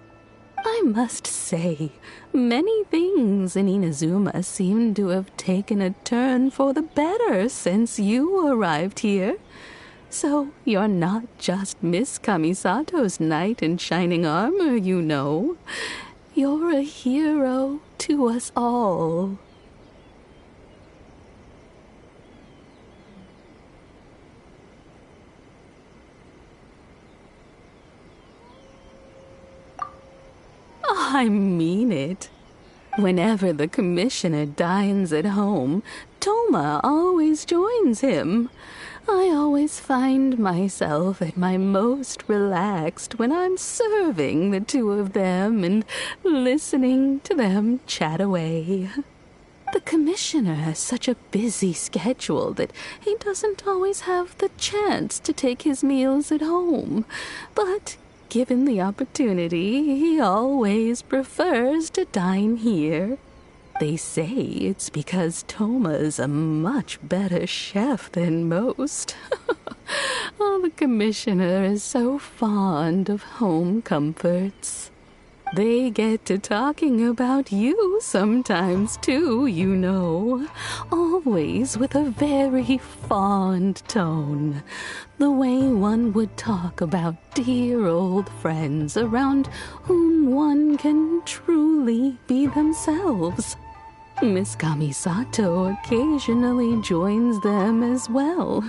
I must say, many things in Inazuma seem to have taken a turn for the better since you arrived here. So you're not just Miss Kamisato's knight in shining armor, you know. You're a hero to us all. I mean it. Whenever the Commissioner dines at home, Toma always joins him. I always find myself at my most relaxed when I'm serving the two of them and listening to them chat away. The Commissioner has such a busy schedule that he doesn't always have the chance to take his meals at home, but given the opportunity, he always prefers to dine here. They say it's because Toma's a much better chef than most. Oh, the Commissioner is so fond of home comforts. They get to talking about you sometimes, too, you know. Always with a very fond tone. The way one would talk about dear old friends around whom one can truly be themselves. Miss Kamisato occasionally joins them as well.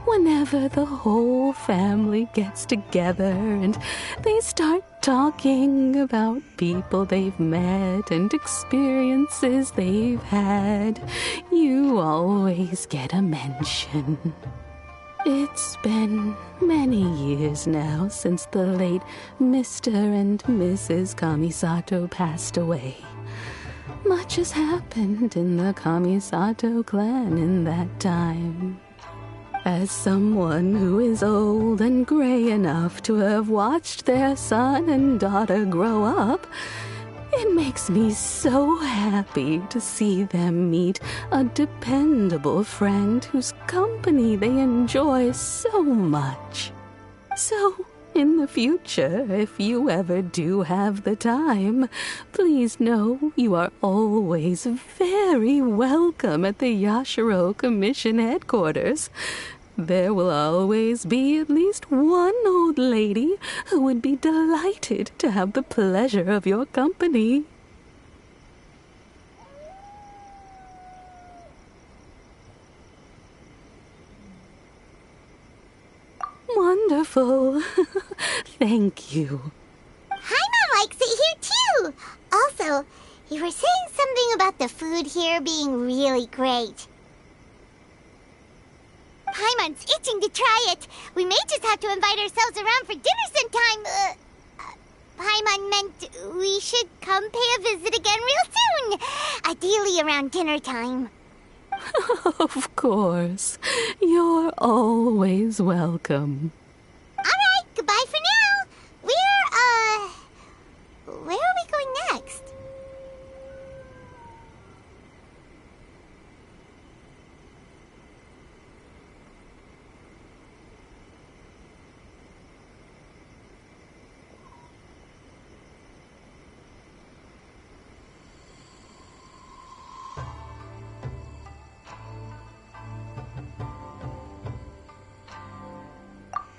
Whenever the whole family gets together and they start talking about people they've met and experiences they've had, you always get a mention. It's been many years now since the late Mr. and Mrs. Kamisato passed away. Much has happened in the Kamisato clan in that time. As someone who is old and gray enough to have watched their son and daughter grow up, it makes me so happy to see them meet a dependable friend whose company they enjoy so much. So, in the future, if you ever do have the time, please know you are always very welcome at the Yashiro Commission headquarters. There will always be at least one old lady who would be delighted to have the pleasure of your company. Wonderful. Thank you. Paimon likes it here too. Also, you were saying something about the food here being really great. Paimon's itching to try it. We may just have to invite ourselves around for dinner sometime. Paimon meant we should come pay a visit again real soon. Ideally around dinner time. Of course. You're always welcome. All right, goodbye for now. Where are we going next?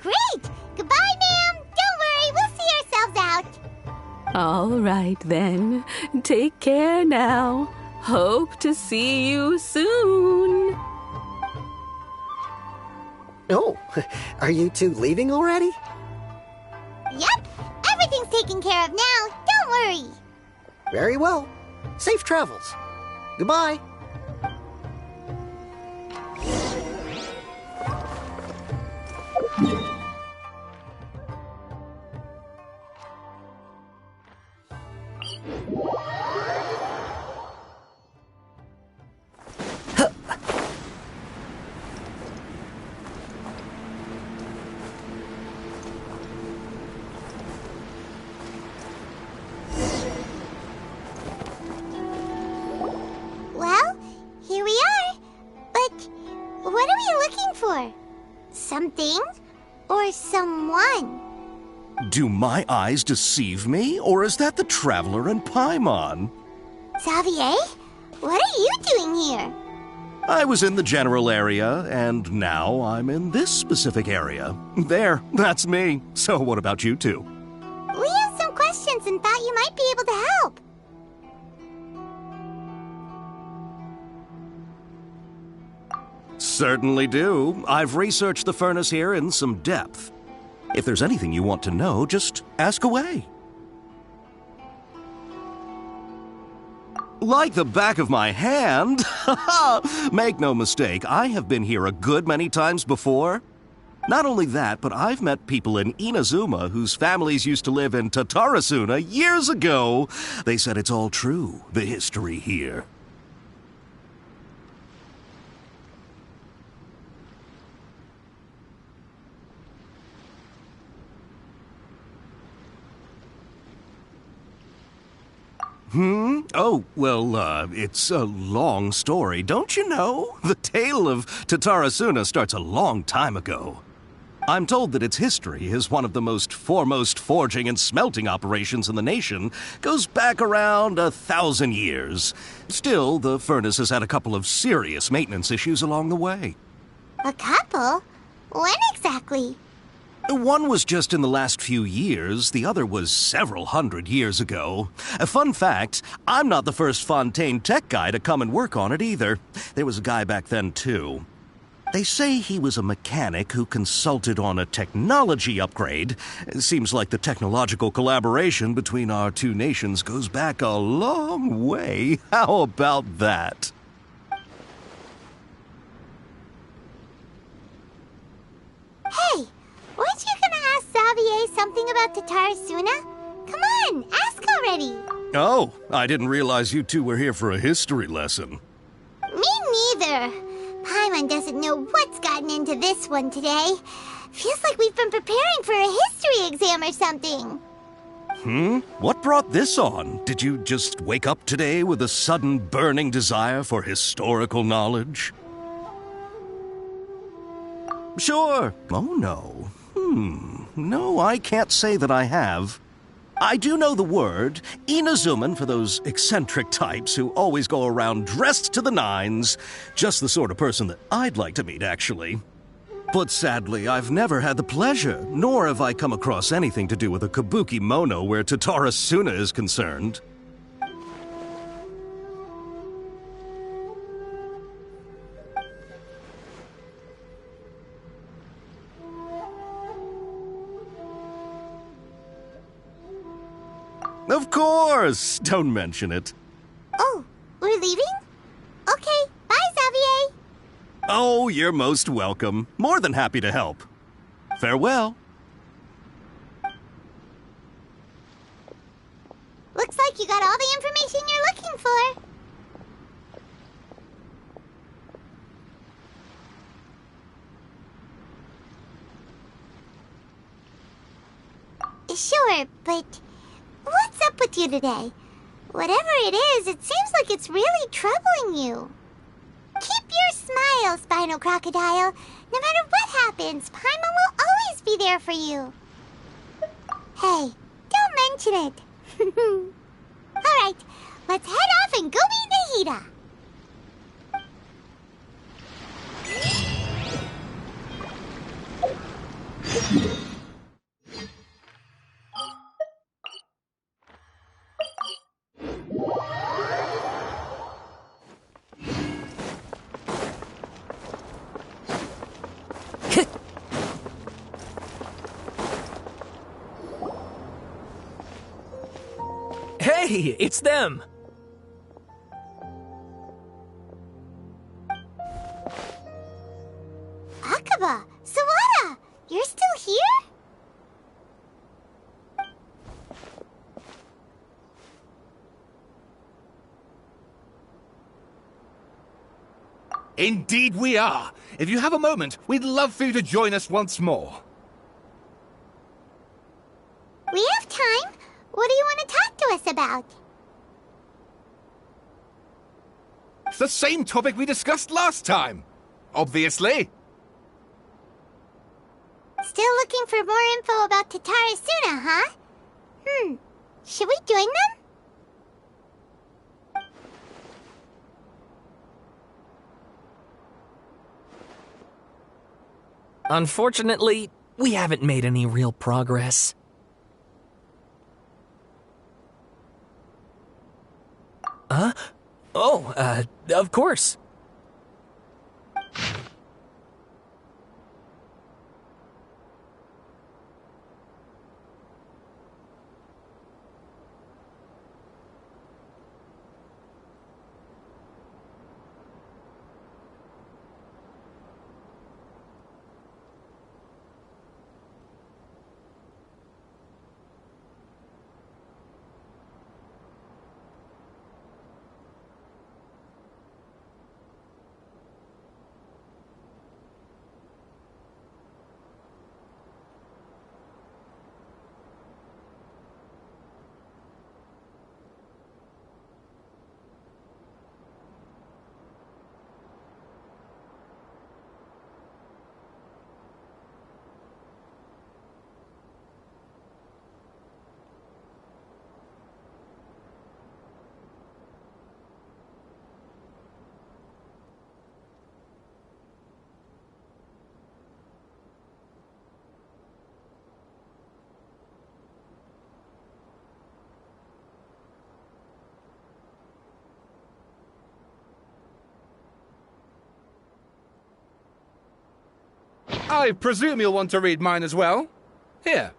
Great! Goodbye, ma'am! Don't worry, we'll see ourselves out. All right, then. Take care now. Hope to see you soon. Oh, are you two leaving already? Yep, everything's taken care of now. Don't worry. Very well. Safe travels. Goodbye. Well, here we are. But what are we looking for? Something or someone? Do my eyes deceive me, or is that the Traveler and Paimon? Xavier, what are you doing here? I was in the general area, and now I'm in this specific area. There, that's me. So what about you two? We have some questions and thought you might be able to help. Certainly do. I've researched the furnace here in some depth. If there's anything you want to know, just ask away. Like the back of my hand. Make no mistake, I have been here a good many times before. Not only that, but I've met people in Inazuma whose families used to live in Tatarasuna years ago. They said it's all true, the history here. Oh, well, it's a long story, don't you know? The tale of Tatarasuna starts a long time ago. I'm told that its history is one of the most foremost forging and smelting operations in the nation, goes back around 1,000 years. Still, the furnace has had a couple of serious maintenance issues along the way. A couple? When exactly? One was just in the last few years, the other was several hundred years ago. A fun fact, I'm not the first Fontaine tech guy to come and work on it either. There was a guy back then, too. They say he was a mechanic who consulted on a technology upgrade. It seems like the technological collaboration between our two nations goes back a long way. How about that? Hey, weren't you gonna ask Xavier something about Tatarasuna? Come on, ask already. Oh, I didn't realize you two were here for a history lesson. Me neither. Paimon doesn't know what's gotten into this one today. Feels like we've been preparing for a history exam or something. What brought this on? Did you just wake up today with a sudden burning desire for historical knowledge? Sure. Oh, no. No, I can't say that I have. I do know the word, Inazuman, for those eccentric types who always go around dressed to the nines. Just the sort of person that I'd like to meet, actually. But sadly, I've never had the pleasure, nor have I come across anything to do with a kabuki mono where Tatarasuna is concerned. Of course! Don't mention it. Oh, we're leaving? Okay, bye, Xavier. Oh, you're most welcome. More than happy to help. Farewell. Looks like you got all the information you're looking for. Sure, but what's up with you today? Whatever it is, it seems like it's really troubling you. Keep your smile, Spinal Crocodile. No matter what happens, Paimon will always be there for you. Hey, don't mention it. Alright, let's head off and go meet Nahida. Hey, it's them! Akaba, Sawada, you're still here? Indeed we are. If you have a moment, we'd love for you to join us once more. We have time. What do you want to talk to us about? It's the same topic we discussed last time. Obviously. Still looking for more info about Tatarasuna, huh? Should we join them? Unfortunately, we haven't made any real progress. Huh? Oh, of course. I presume you'll want to read mine as well. Here.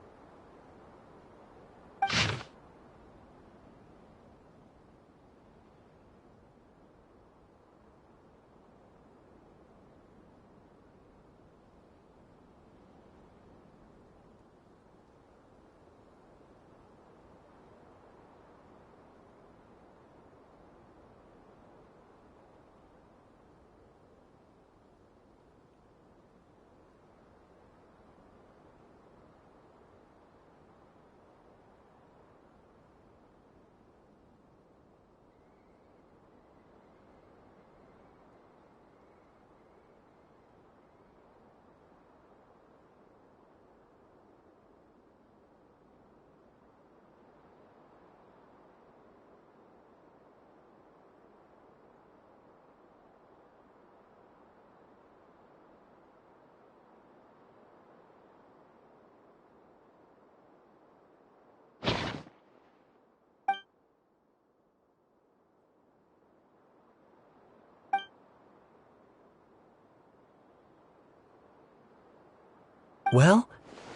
Well,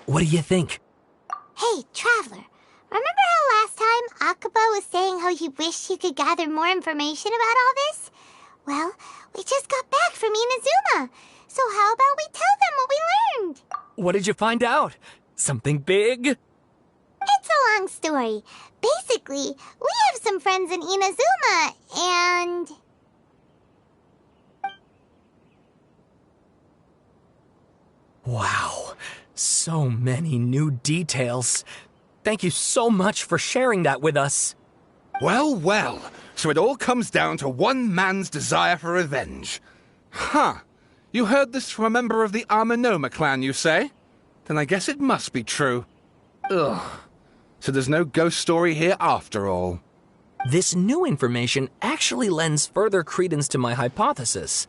what do you think? Hey, Traveler. Remember how last time Akaba was saying how he wished he could gather more information about all this? Well, we just got back from Inazuma. So how about we tell them what we learned? What did you find out? Something big? It's a long story. Basically, we have some friends in Inazuma, and... Wow, so many new details. Thank you so much for sharing that with us. Well, well. So it all comes down to one man's desire for revenge. Huh. You heard this from a member of the Amanoma clan, you say? Then I guess it must be true. Ugh. So there's no ghost story here after all. This new information actually lends further credence to my hypothesis.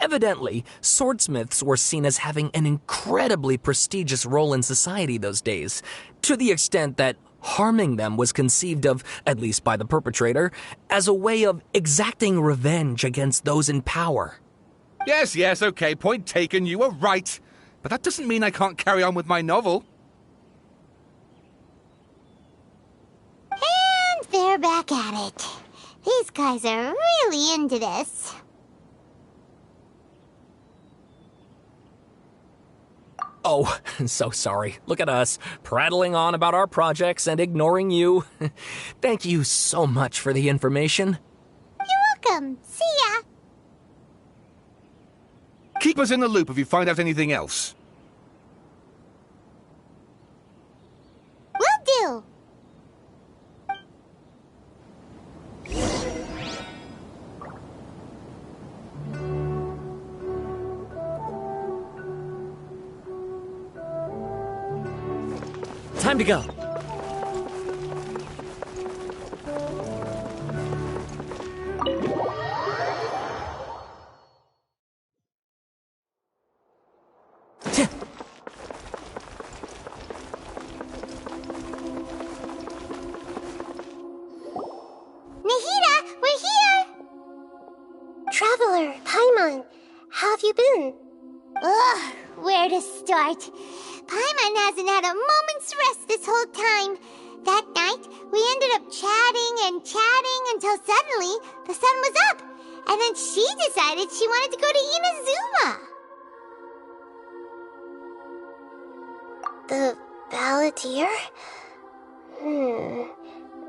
Evidently, swordsmiths were seen as having an incredibly prestigious role in society those days, to the extent that harming them was conceived of, at least by the perpetrator, as a way of exacting revenge against those in power. Yes, okay, point taken, you were right. But that doesn't mean I can't carry on with my novel. And they're back at it. These guys are really into this. Oh, so sorry. Look at us, prattling on about our projects and ignoring you. Thank you so much for the information. You're welcome. See ya. Keep us in the loop if you find out anything else. Will do. Time to go. Nahida, we're here! Traveler, Paimon, how have you been? Ugh, where to start? Paimon hasn't had a moment's rest this whole time. That night, we ended up chatting and chatting until suddenly the sun was up. And then she decided she wanted to go to Inazuma. The Balladeer?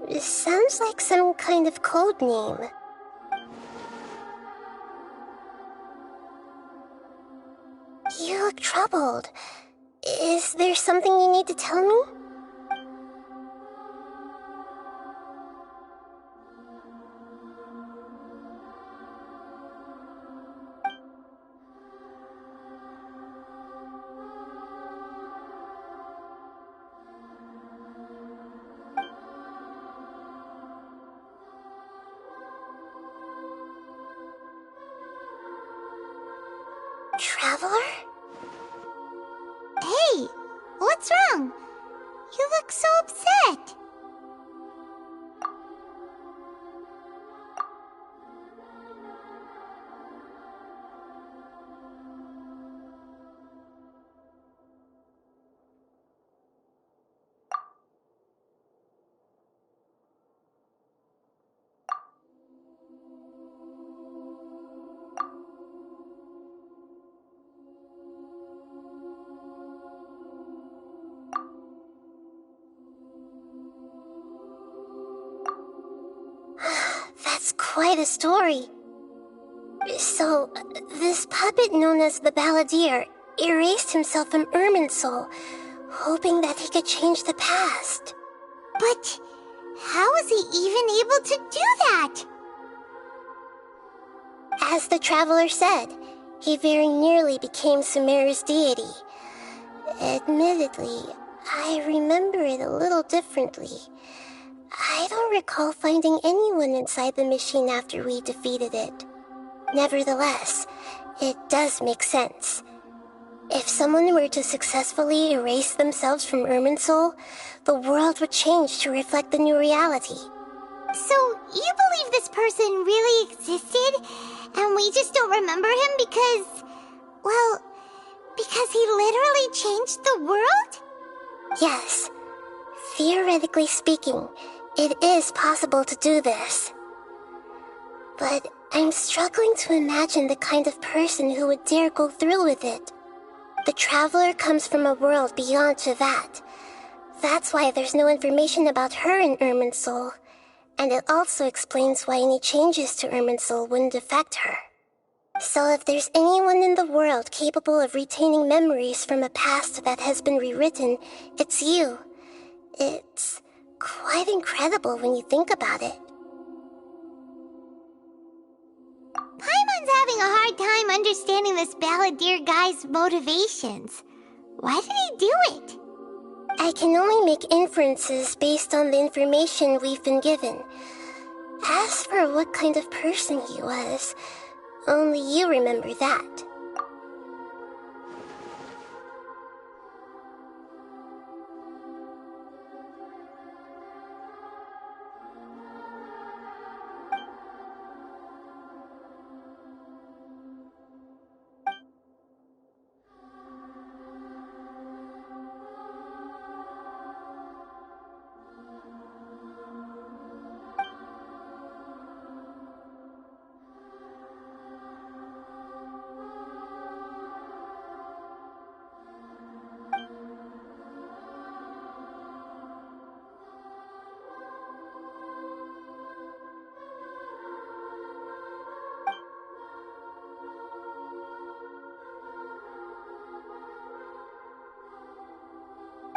It sounds like some kind of code name. You look troubled. Is there something you need to tell me? Traveler? Hey, what's wrong? That's quite a story. So, this puppet known as the Balladeer erased himself from Irminsul, hoping that he could change the past. But how was he even able to do that? As the traveler said, he very nearly became Sumeru's deity. Admittedly, I remember it a little differently. I don't recall finding anyone inside the machine after we defeated it. Nevertheless, it does make sense. If someone were to successfully erase themselves from Irminsul, the world would change to reflect the new reality. So, you believe this person really existed, and we just don't remember him because he literally changed the world? Yes. Theoretically speaking, it is possible to do this. But I'm struggling to imagine the kind of person who would dare go through with it. The traveler comes from a world beyond to that. That's why there's no information about her in Irminsul, and it also explains why any changes to Irminsul wouldn't affect her. So if there's anyone in the world capable of retaining memories from a past that has been rewritten, it's you. It's quite incredible when you think about it. Paimon's having a hard time understanding this Balladeer guy's motivations. Why did he do it? I can only make inferences based on the information we've been given. As for what kind of person he was, only you remember that.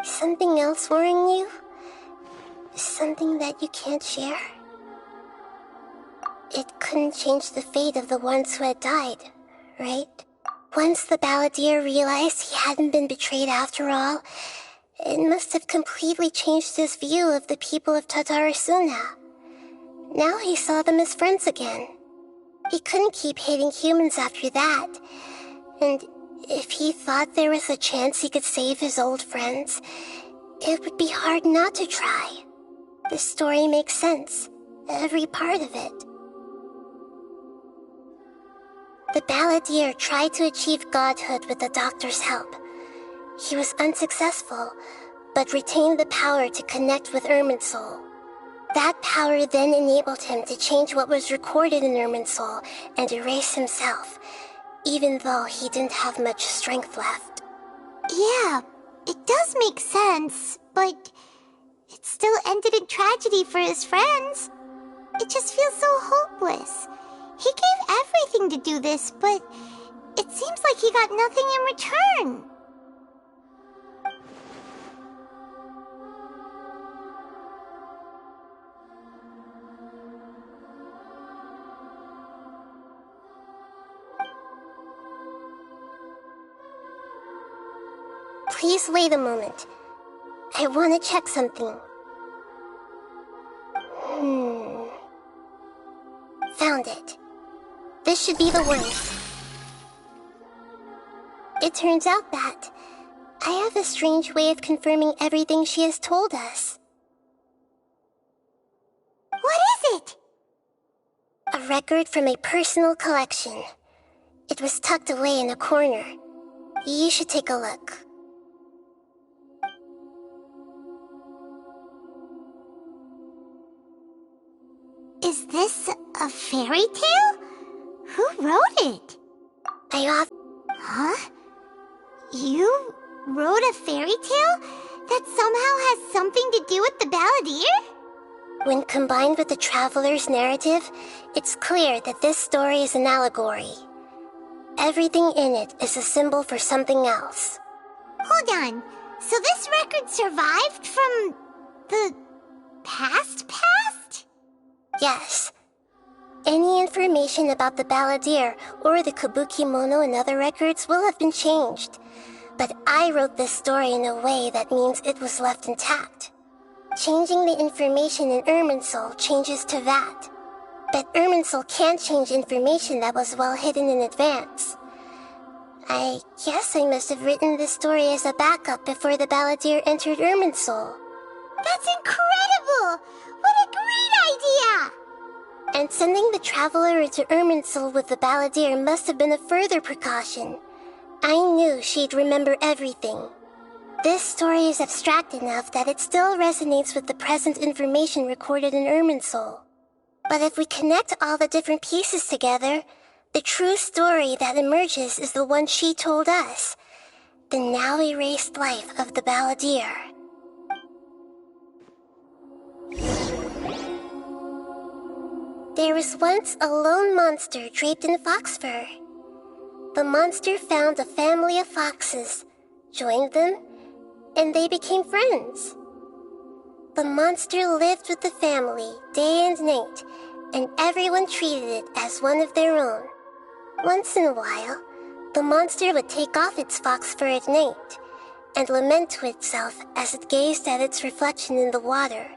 Something else worrying you? Something that you can't share? It couldn't change the fate of the ones who had died, right? Once the Balladeer realized he hadn't been betrayed after all, it must have completely changed his view of the people of Tatarasuna. Now he saw them as friends again. He couldn't keep hating humans after that, and if he thought there was a chance he could save his old friends, it would be hard not to try. The story makes sense, every part of it. The Balladeer tried to achieve godhood with the doctor's help. He was unsuccessful, but retained the power to connect with Irminsul. That power then enabled him to change what was recorded in Irminsul and erase himself, even though he didn't have much strength left. Yeah, it does make sense, but it still ended in tragedy for his friends. It just feels so hopeless. He gave everything to do this, but it seems like he got nothing in return. Please wait a moment. I want to check something. Found it. This should be the one. It turns out that I have a strange way of confirming everything she has told us. What is it? A record from a personal collection. It was tucked away in a corner. You should take a look. Is this a fairy tale? Who wrote it? Huh? You wrote a fairy tale that somehow has something to do with the Balladeer? When combined with the traveler's narrative, it's clear that this story is an allegory. Everything in it is a symbol for something else. Hold on. So this record survived from the past? Yes. Any information about the balladeer or the kabuki mono in other records will have been changed. But I wrote this story in a way that means it was left intact. Changing the information in Irminsul changes to that. But Irminsul can't change information that was well hidden in advance. I guess I must have written this story as a backup before the balladeer entered Irminsul. That's incredible! What a great idea! And sending the traveler into Irminsul with the balladeer must have been a further precaution. I knew she'd remember everything. This story is abstract enough that it still resonates with the present information recorded in Irminsul. But if we connect all the different pieces together, the true story that emerges is the one she told us, the now erased life of the balladeer. There was once a lone monster draped in fox fur. The monster found a family of foxes, joined them, and they became friends. The monster lived with the family day and night, and everyone treated it as one of their own. Once in a while, the monster would take off its fox fur at night and lament to itself as it gazed at its reflection in the water.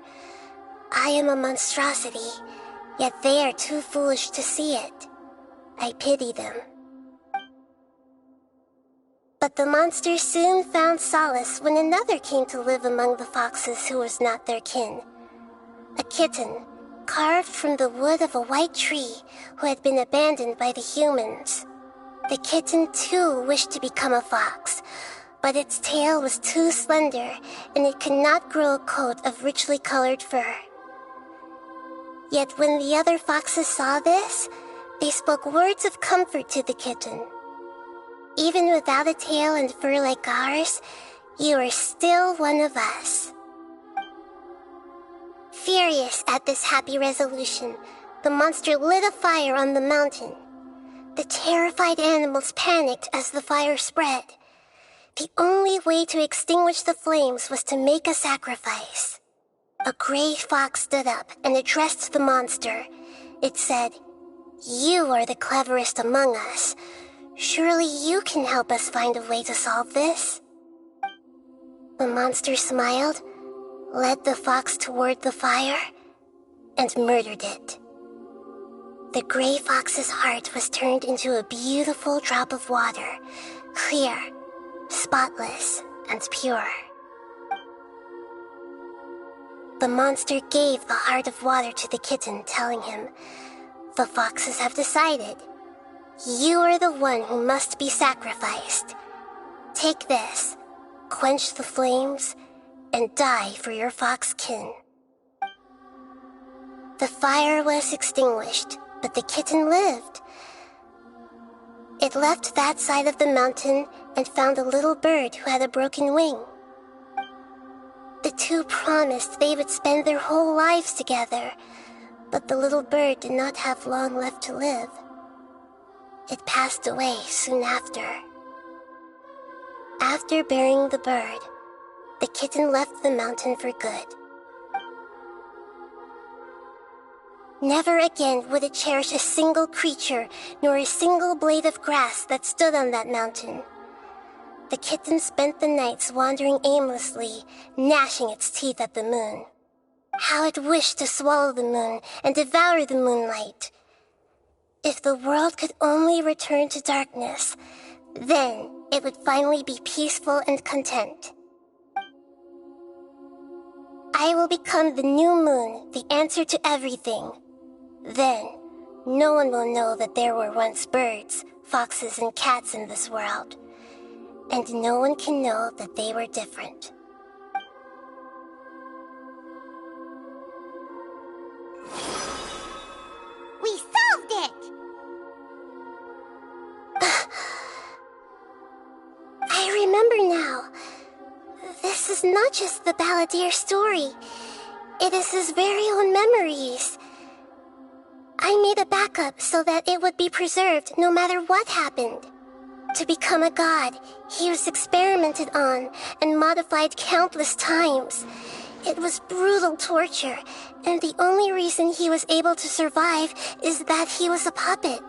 I am a monstrosity, yet they are too foolish to see it. I pity them. But the monster soon found solace when another came to live among the foxes who was not their kin. A kitten, carved from the wood of a white tree who had been abandoned by the humans. The kitten too wished to become a fox, but its tail was too slender and it could not grow a coat of richly colored fur. Yet when the other foxes saw this, they spoke words of comfort to the kitten. Even without a tail and fur like ours, you are still one of us. Furious at this happy resolution, the monster lit a fire on the mountain. The terrified animals panicked as the fire spread. The only way to extinguish the flames was to make a sacrifice. A gray fox stood up and addressed the monster. It said, "You are the cleverest among us. Surely you can help us find a way to solve this." The monster smiled, led the fox toward the fire, and murdered it. The gray fox's heart was turned into a beautiful drop of water, clear, spotless, and pure. The monster gave the heart of water to the kitten, telling him, "The foxes have decided. You are the one who must be sacrificed. Take this, quench the flames, and die for your fox kin." The fire was extinguished, but the kitten lived. It left that side of the mountain and found a little bird who had a broken wing. The two promised they would spend their whole lives together, but the little bird did not have long left to live. It passed away soon after. After burying the bird, the kitten left the mountain for good. Never again would it cherish a single creature nor a single blade of grass that stood on that mountain. The kitten spent the nights wandering aimlessly, gnashing its teeth at the moon. How it wished to swallow the moon and devour the moonlight. If the world could only return to darkness, then it would finally be peaceful and content. I will become the new moon, the answer to everything. Then, no one will know that there were once birds, foxes, and cats in this world. And no one can know that they were different. We solved it! I remember now. This is not just the balladeer story. It is his very own memories. I made a backup so that it would be preserved no matter what happened. To become a god, he was experimented on and modified countless times. It was brutal torture, and the only reason he was able to survive is that he was a puppet.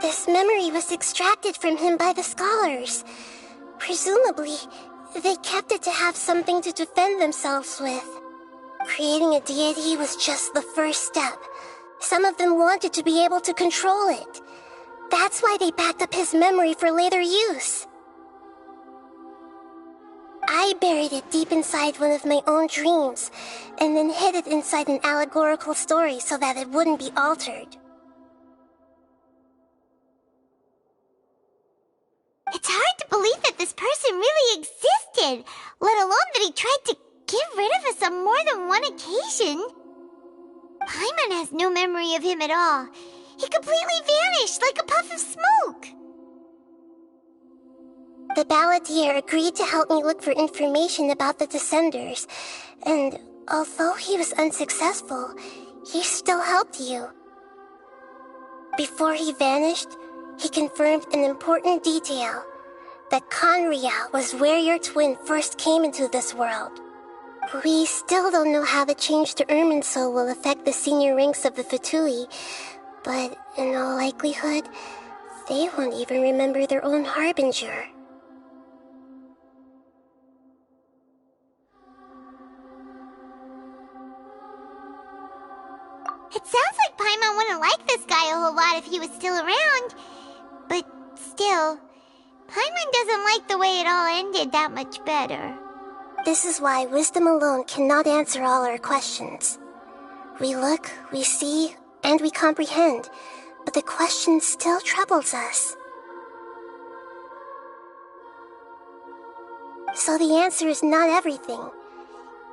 This memory was extracted from him by the scholars. Presumably, they kept it to have something to defend themselves with. Creating a deity was just the first step. Some of them wanted to be able to control it. That's why they backed up his memory for later use. I buried it deep inside one of my own dreams, and then hid it inside an allegorical story so that it wouldn't be altered. It's hard to believe that this person really existed, let alone that he tried to get rid of us on more than one occasion. Paimon has no memory of him at all. He completely vanished like a puff of smoke. The balladeer agreed to help me look for information about the Descenders, and although he was unsuccessful, he still helped you. Before he vanished, he confirmed an important detail, that Conria was where your twin first came into this world. We still don't know how the change to Irminsul will affect the senior ranks of the Fatui, but in all likelihood, they won't even remember their own Harbinger. It sounds like Paimon wouldn't like this guy a whole lot if he was still around. But still, Paimon doesn't like the way it all ended that much better. This is why wisdom alone cannot answer all our questions. We look, we see, and we comprehend, but the question still troubles us. So the answer is not everything.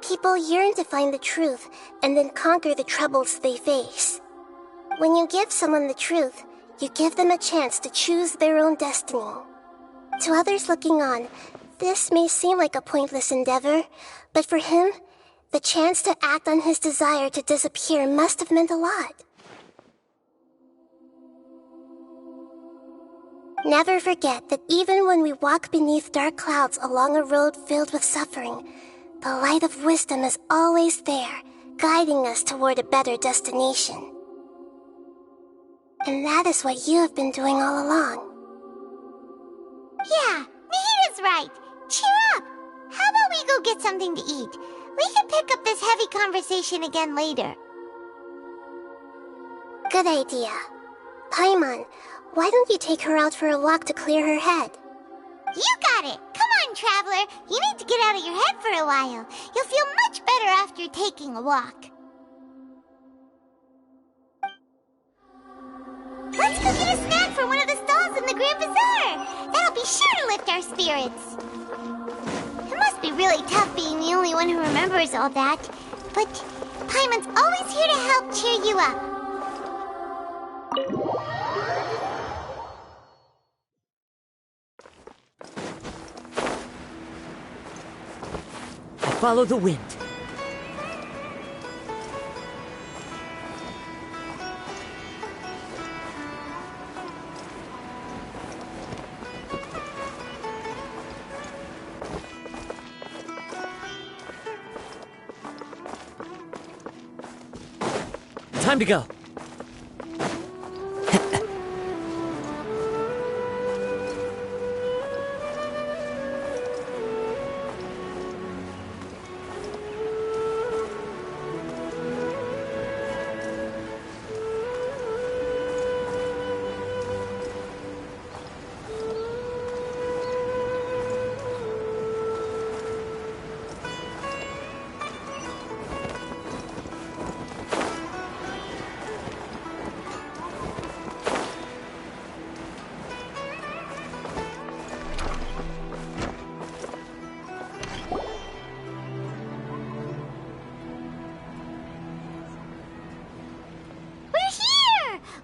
People yearn to find the truth and then conquer the troubles they face. When you give someone the truth, you give them a chance to choose their own destiny. To others looking on, this may seem like a pointless endeavor, but for him, the chance to act on his desire to disappear must have meant a lot. Never forget that even when we walk beneath dark clouds along a road filled with suffering, the light of wisdom is always there, guiding us toward a better destination. And that is what you have been doing all along. Yeah, Mihida's right. Cheer up! How about we go get something to eat? We can pick up this heavy conversation again later. Good idea. Paimon, why don't you take her out for a walk to clear her head? You got it! Come on, Traveler! You need to get out of your head for a while. You'll feel much better after taking a walk. Let's go get a snack from one of the stalls in the Grand Bazaar! That'll be sure to lift our spirits. It must be really tough being the only one who remembers all that. But Paimon's always here to help cheer you up. Follow the wind. Time to go.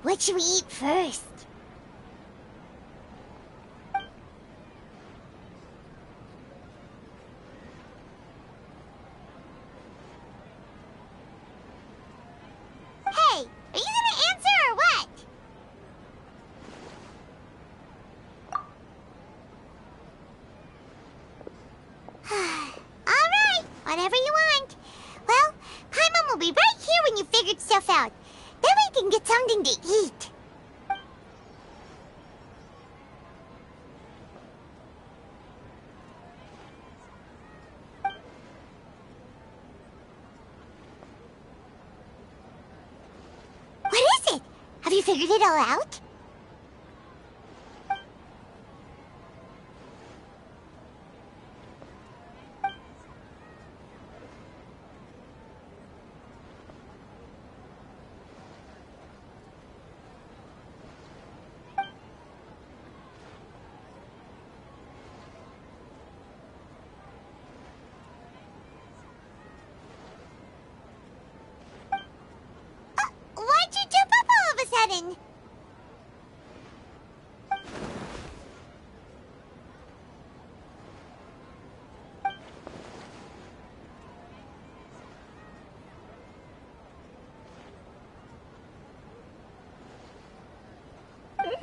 What should we eat first? you figured stuff out. Then we can get something to eat. What is it? Have you figured it all out? Why'd you jump up all of a sudden?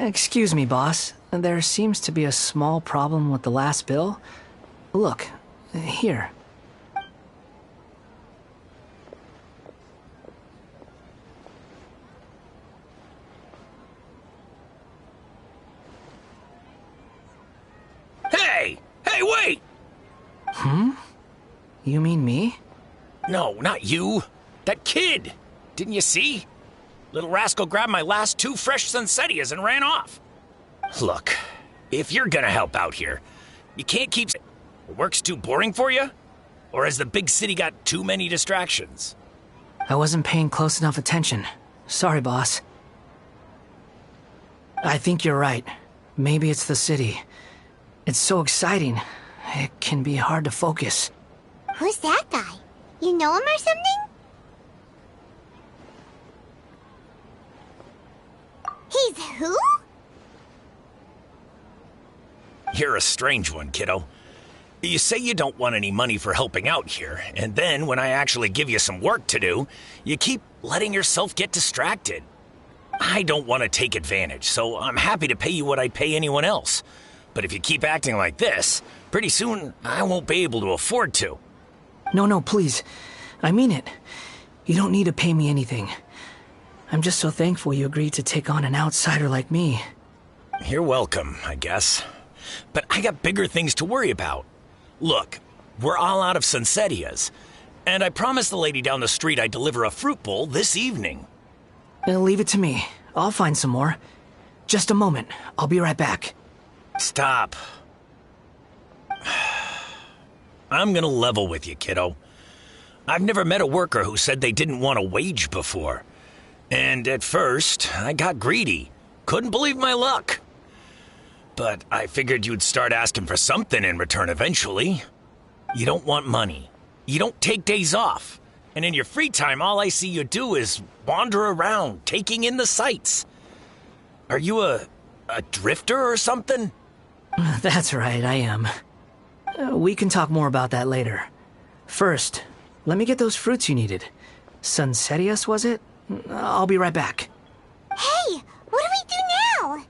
Excuse me, boss. There seems to be a small problem with the last bill. Look, here. Hey! Hey, wait! You mean me? No, not you. That kid! Didn't you see? Little rascal grabbed my last 2 fresh Sunsettias and ran off. Look, if you're gonna help out here, you can't keep... Work's too boring for you? Or has the big city got too many distractions? I wasn't paying close enough attention. Sorry, boss. I think you're right. Maybe it's the city. It's so exciting. It can be hard to focus. Who's that guy? You know him or something? He's who? You're a strange one, kiddo. You say you don't want any money for helping out here, and then when I actually give you some work to do, you keep letting yourself get distracted. I don't want to take advantage, so I'm happy to pay you what I'd pay anyone else. But if you keep acting like this, pretty soon I won't be able to afford to. No, please. I mean it. You don't need to pay me anything. I'm just so thankful you agreed to take on an outsider like me. You're welcome, I guess. But I got bigger things to worry about. Look, we're all out of Sunsettias, and I promised the lady down the street I'd deliver a fruit bowl this evening. Leave it to me. I'll find some more. Just a moment. I'll be right back. Stop. I'm gonna level with you, kiddo. I've never met a worker who said they didn't want a wage before. And at first, I got greedy. Couldn't believe my luck. But I figured you'd start asking for something in return eventually. You don't want money. You don't take days off. And in your free time, all I see you do is wander around, taking in the sights. Are you a drifter or something? That's right, I am. We can talk more about that later. First, let me get those fruits you needed. Sunsettias, was it? I'll be right back. Hey, what do we do now?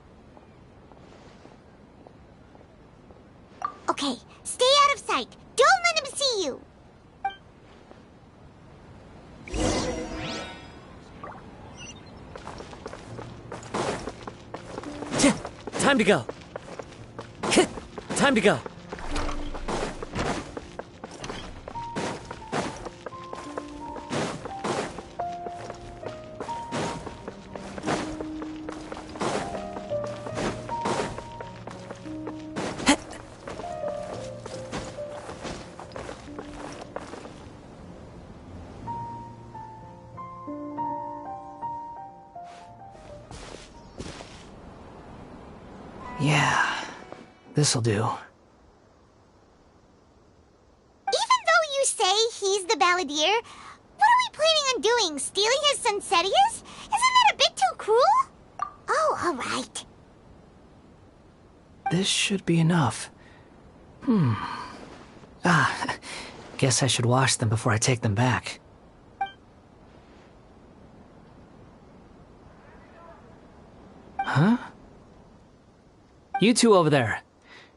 Okay, stay out of sight. Don't let him see you. Time to go. Time to go. Yeah, this'll do. Even though you say he's the balladeer, what are we planning on doing? Stealing his Sunsettias? Isn't that a bit too cruel? Oh, all right. This should be enough. Guess I should wash them before I take them back. Huh? You two over there.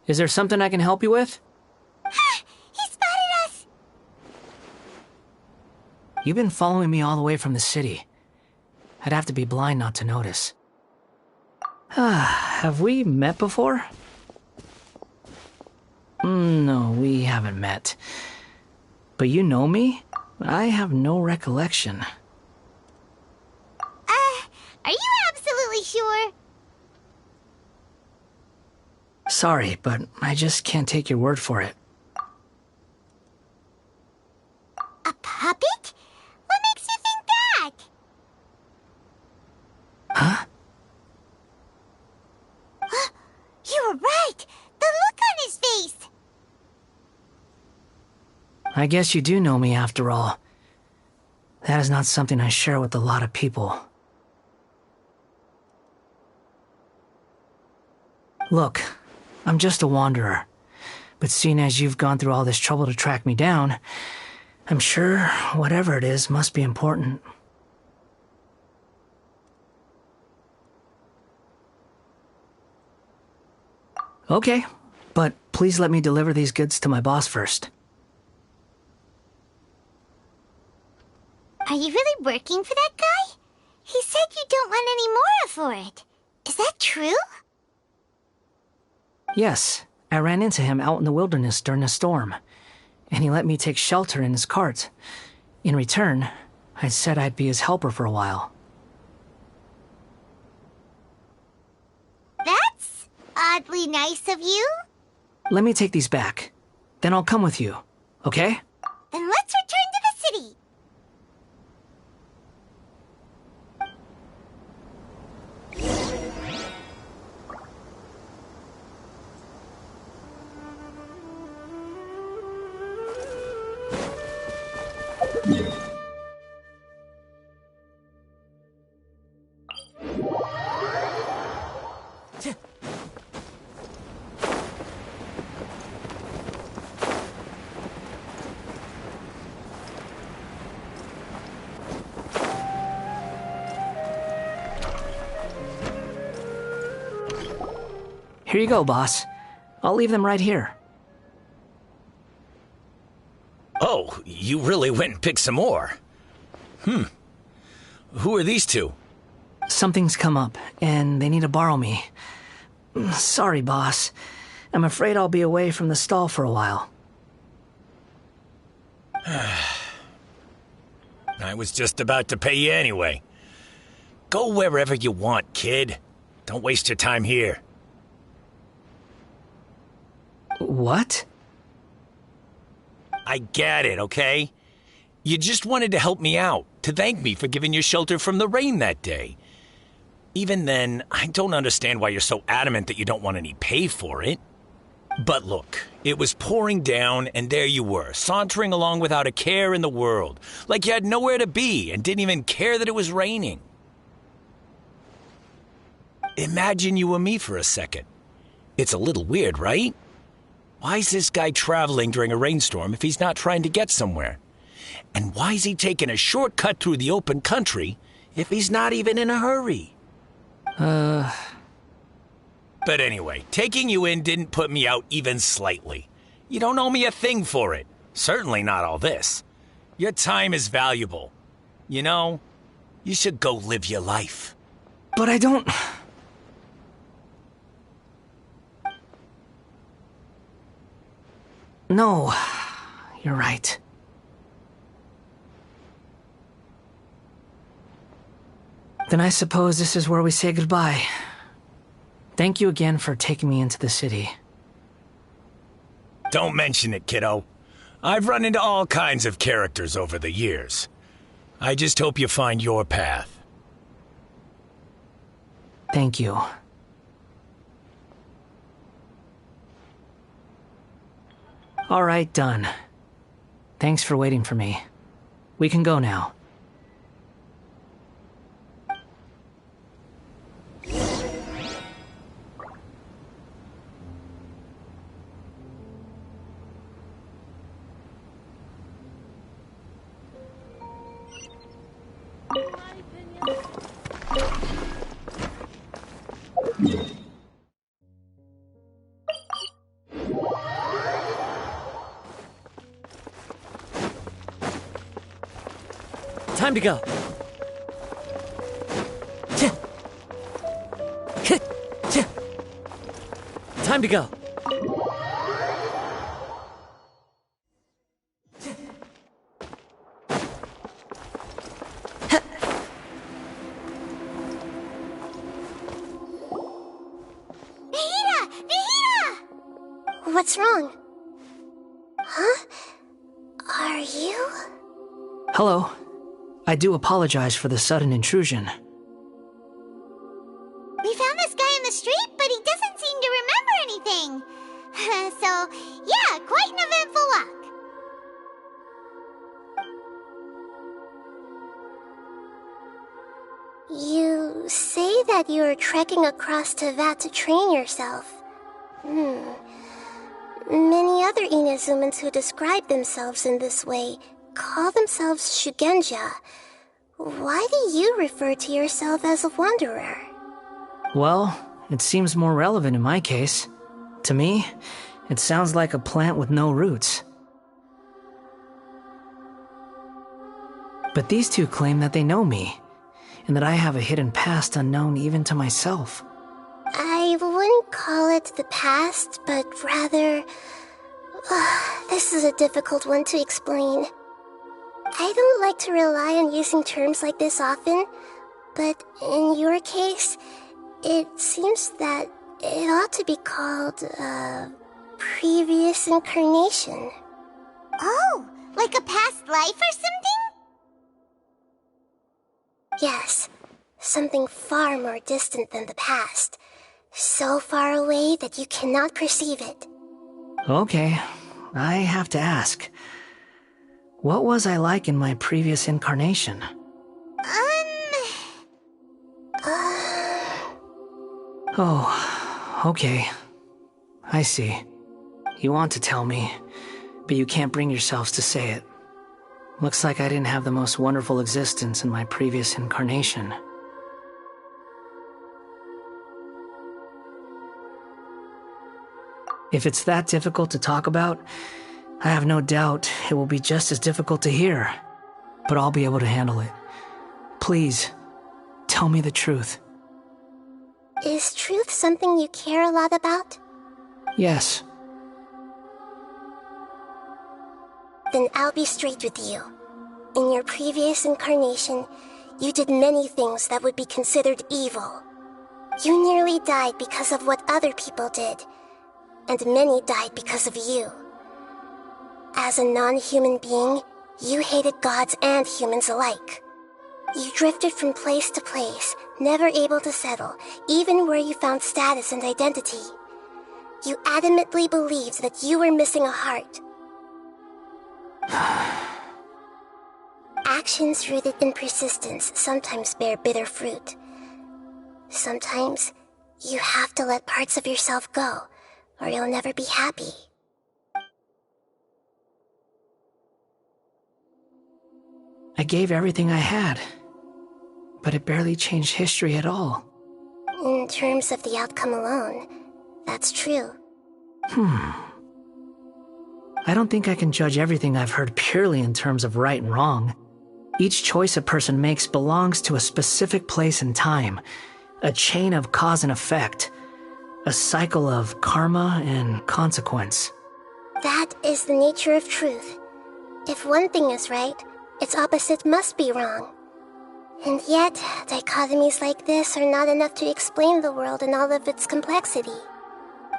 Is there something I can help you with? He spotted us! You've been following me all the way from the city. I'd have to be blind not to notice. Have we met before? No, we haven't met. But you know me? I have no recollection. Are you absolutely sure? Sorry, but I just can't take your word for it. A puppet? What makes you think that? Huh? You were right! The look on his face! I guess you do know me after all. That is not something I share with a lot of people. Look, I'm just a wanderer. But seeing as you've gone through all this trouble to track me down, I'm sure whatever it is must be important. Okay, but please let me deliver these goods to my boss first. Are you really working for that guy? He said you don't want any more for it. Is that true? Yes, I ran into him out in the wilderness during a storm, and he let me take shelter in his cart. In return, I said I'd be his helper for a while. That's oddly nice of you. Let me take these back. Then I'll come with you, okay? Then let's return to the city. Here you go, boss. I'll leave them right here. Oh, you really went and picked some more. Who are these two? Something's come up, and they need to borrow me. Sorry, boss. I'm afraid I'll be away from the stall for a while. I was just about to pay you anyway. Go wherever you want, kid. Don't waste your time here. What? I get it, okay? You just wanted to help me out, to thank me for giving you shelter from the rain that day. Even then, I don't understand why you're so adamant that you don't want any pay for it. But look, it was pouring down, and there you were, sauntering along without a care in the world, like you had nowhere to be and didn't even care that it was raining. Imagine you were me for a second. It's a little weird, right? Why is this guy traveling during a rainstorm if he's not trying to get somewhere? And why is he taking a shortcut through the open country if he's not even in a hurry? But anyway, taking you in didn't put me out even slightly. You don't owe me a thing for it. Certainly not all this. Your time is valuable. You know, you should go live your life. But I don't... No, you're right. Then I suppose this is where we say goodbye. Thank you again for taking me into the city. Don't mention it, kiddo. I've run into all kinds of characters over the years. I just hope you find your path. Thank you. All right, done. Thanks for waiting for me. We can go now. Time to go. Time to go. What's wrong? Huh? Are you? Hello. I do apologize for the sudden intrusion. We found this guy in the street, but he doesn't seem to remember anything. So, yeah, quite an eventful walk. You say that you are trekking across Teyvat to train yourself. Many other Inazumans who describe themselves in this way call themselves Shugenja. Why do you refer to yourself as a wanderer? Well, it seems more relevant in my case. To me, it sounds like a plant with no roots. But these two claim that they know me, and that I have a hidden past unknown even to myself. I wouldn't call it the past, but rather... this is a difficult one to explain. I don't like to rely on using terms like this often, but in your case, it seems that it ought to be called, previous incarnation. Oh, like a past life or something? Yes, something far more distant than the past. So far away that you cannot perceive it. Okay, I have to ask. What was I like in my previous incarnation? Oh, okay. I see. You want to tell me, but you can't bring yourselves to say it. Looks like I didn't have the most wonderful existence in my previous incarnation. If it's that difficult to talk about, I have no doubt it will be just as difficult to hear, but I'll be able to handle it. Please, tell me the truth. Is truth something you care a lot about? Yes. Then I'll be straight with you. In your previous incarnation, you did many things that would be considered evil. You nearly died because of what other people did, and many died because of you. As a non-human being, you hated gods and humans alike. You drifted from place to place, never able to settle, even where you found status and identity. You adamantly believed that you were missing a heart. Actions rooted in persistence sometimes bear bitter fruit. Sometimes, you have to let parts of yourself go, or you'll never be happy. I gave everything I had, but it barely changed history at all. In terms of the outcome alone, that's true. I don't think I can judge everything I've heard purely in terms of right and wrong. Each choice a person makes belongs to a specific place and time, a chain of cause and effect, a cycle of karma and consequence. That is the nature of truth. If one thing is right, its opposite must be wrong. And yet, dichotomies like this are not enough to explain the world in all of its complexity.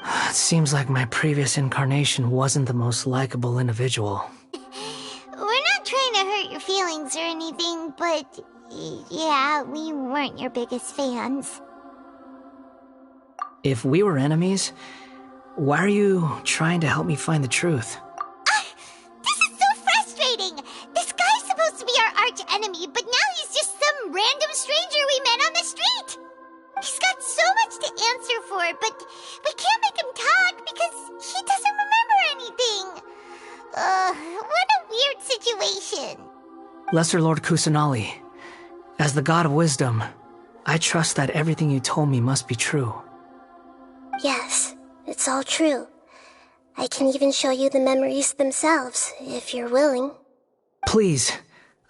It seems like my previous incarnation wasn't the most likable individual. We're not trying to hurt your feelings or anything, but yeah, we weren't your biggest fans. If we were enemies, why are you trying to help me find the truth? This is so frustrating! This guy's supposed to be our arch enemy, but now he's just some random stranger we met on the street! He's got so much to answer for, but we can't make him talk because he doesn't remember anything. What a weird situation. Lesser Lord Kusanali, as the god of wisdom, I trust that everything you told me must be true. Yes, it's all true. I can even show you the memories themselves, if you're willing. Please,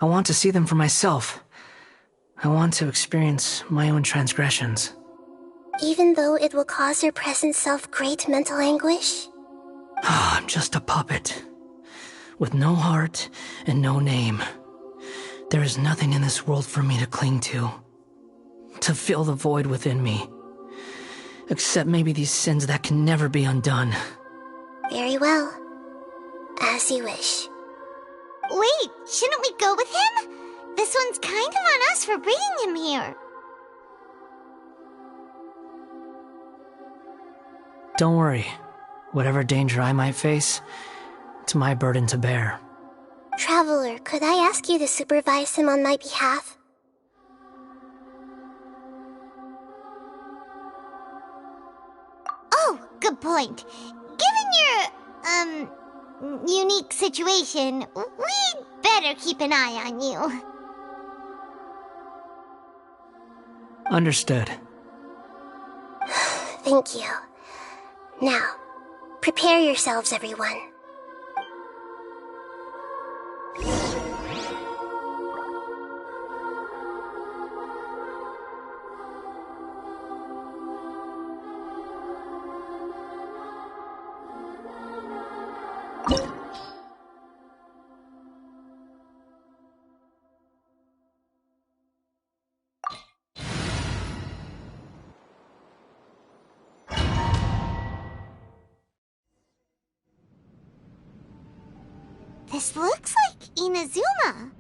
I want to see them for myself. I want to experience my own transgressions. Even though it will cause your present self great mental anguish? I'm just a puppet, with no heart and no name. There is nothing in this world for me to cling to fill the void within me. Except maybe these sins that can never be undone. Very well. As you wish. Wait, shouldn't we go with him? This one's kind of on us for bringing him here. Don't worry. Whatever danger I might face, it's my burden to bear. Traveler, could I ask you to supervise him on my behalf? Oh, good point. Given your, unique situation, we'd better keep an eye on you. Understood. Thank you. Now, prepare yourselves, everyone. This looks like Inazuma.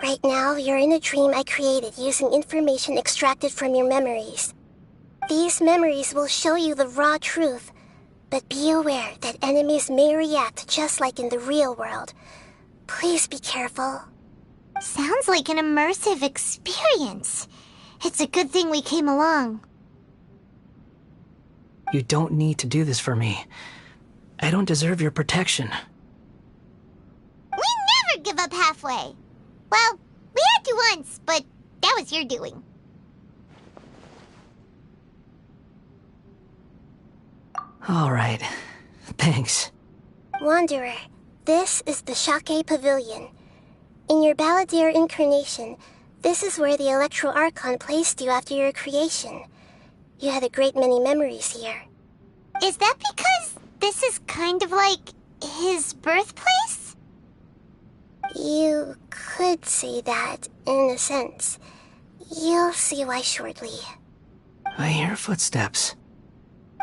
Right now, you're in a dream I created using information extracted from your memories. These memories will show you the raw truth, but be aware that enemies may react just like in the real world. Please be careful. Sounds like an immersive experience. It's a good thing we came along. You don't need to do this for me. I don't deserve your protection. We never give up halfway. Well, we had to once, but that was your doing. All right. Thanks. Wanderer, this is the Shake Pavilion. In your Balladeer incarnation, this is where the Electro Archon placed you after your creation. You had a great many memories here. Is that because this is kind of like his birthplace? You could say that, in a sense. You'll see why shortly. I hear footsteps.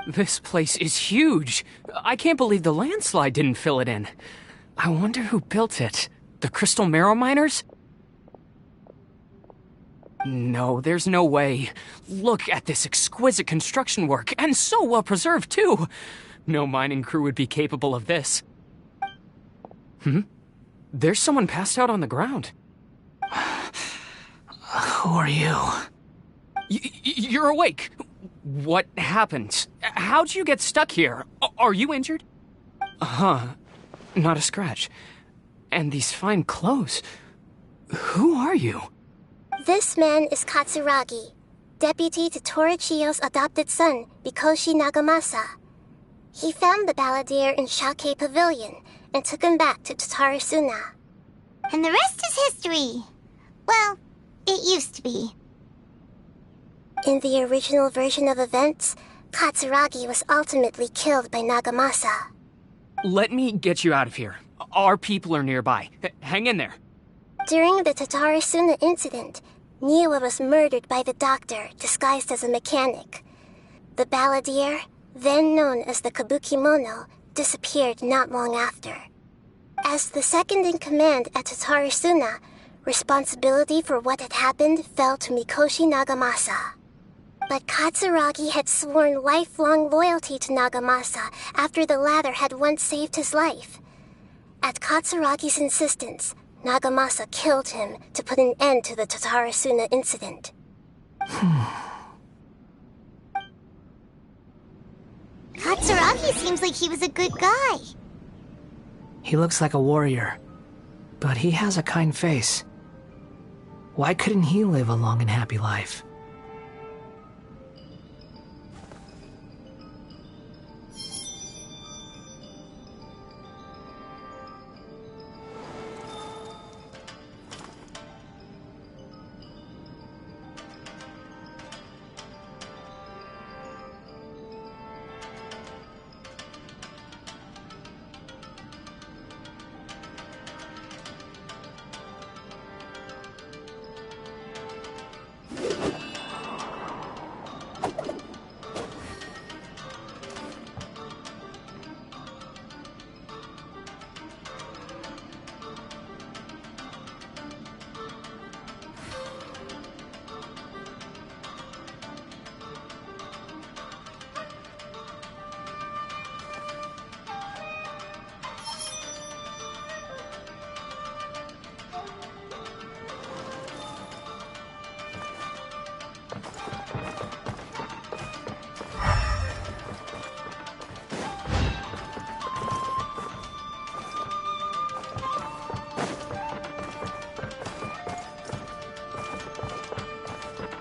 This place is huge. I can't believe the landslide didn't fill it in. I wonder who built it. The Crystal Marrow Miners? No, there's no way. Look at this exquisite construction work, and so well preserved, too. No mining crew would be capable of this. There's someone passed out on the ground. Who are you? You're awake. What happened? How'd you get stuck here? Are you injured? Not a scratch. And these fine clothes. Who are you? This man is Katsuragi, deputy to Torichiyo's adopted son, Mikoshi Nagamasa. He found the Balladeer in Shake Pavilion and took him back to Tatarasuna. And the rest is history. Well, it used to be. In the original version of events, Katsuragi was ultimately killed by Nagamasa. Let me get you out of here. Our people are nearby. Hang in there. During the Tatarasuna incident, Niwa was murdered by the doctor disguised as a mechanic. The Balladeer, then known as the Kabukimono, disappeared not long after. As the second in command at Tatarasuna, responsibility for what had happened fell to Mikoshi Nagamasa. But Katsuragi had sworn lifelong loyalty to Nagamasa after the latter had once saved his life. At Katsuragi's insistence, Nagamasa killed him to put an end to the Tatarasuna incident. Katsuragi seems like he was a good guy. He looks like a warrior, but he has a kind face. Why couldn't he live a long and happy life?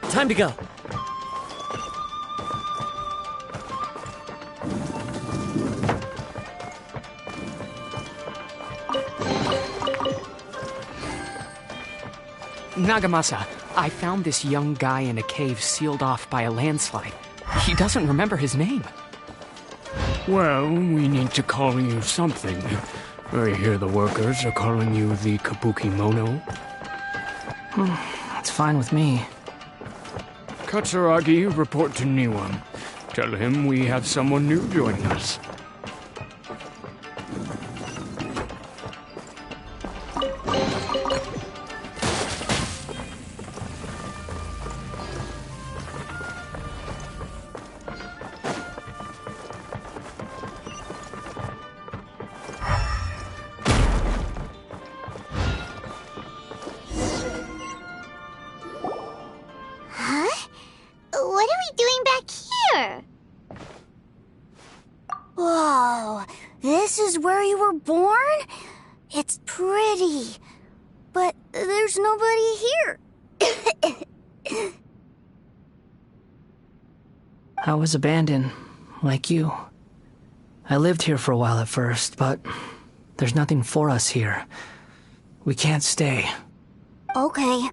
Time to go. Nagamasa, I found this young guy in a cave sealed off by a landslide. He doesn't remember his name. Well, we need to call you something. I hear the workers are calling you the Kabuki Mono. That's fine with me. Katsuragi, report to Niwa. Tell him we have someone new joining us. What are we doing back here? Whoa, this is where you were born? It's pretty, but there's nobody here. I was abandoned, like you. I lived here for a while at first, but there's nothing for us here. We can't stay. Okay.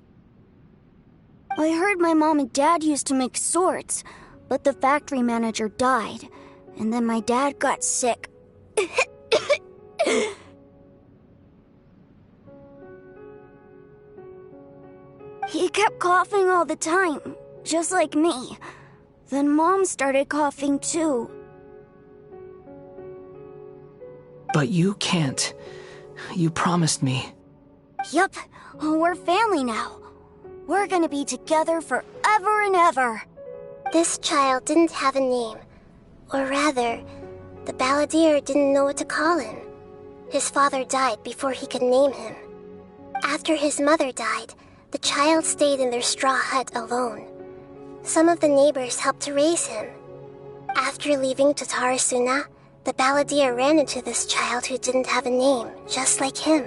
I heard my mom and dad used to make swords, but the factory manager died, and then my dad got sick. He kept coughing all the time, just like me. Then Mom started coughing too. But you can't. You promised me. Yup, we're family now. We're gonna be together forever and ever. This child didn't have a name. Or rather, the balladeer didn't know what to call him. His father died before he could name him. After his mother died, the child stayed in their straw hut alone. Some of the neighbors helped to raise him. After leaving Tatarasuna, the balladeer ran into this child who didn't have a name, just like him.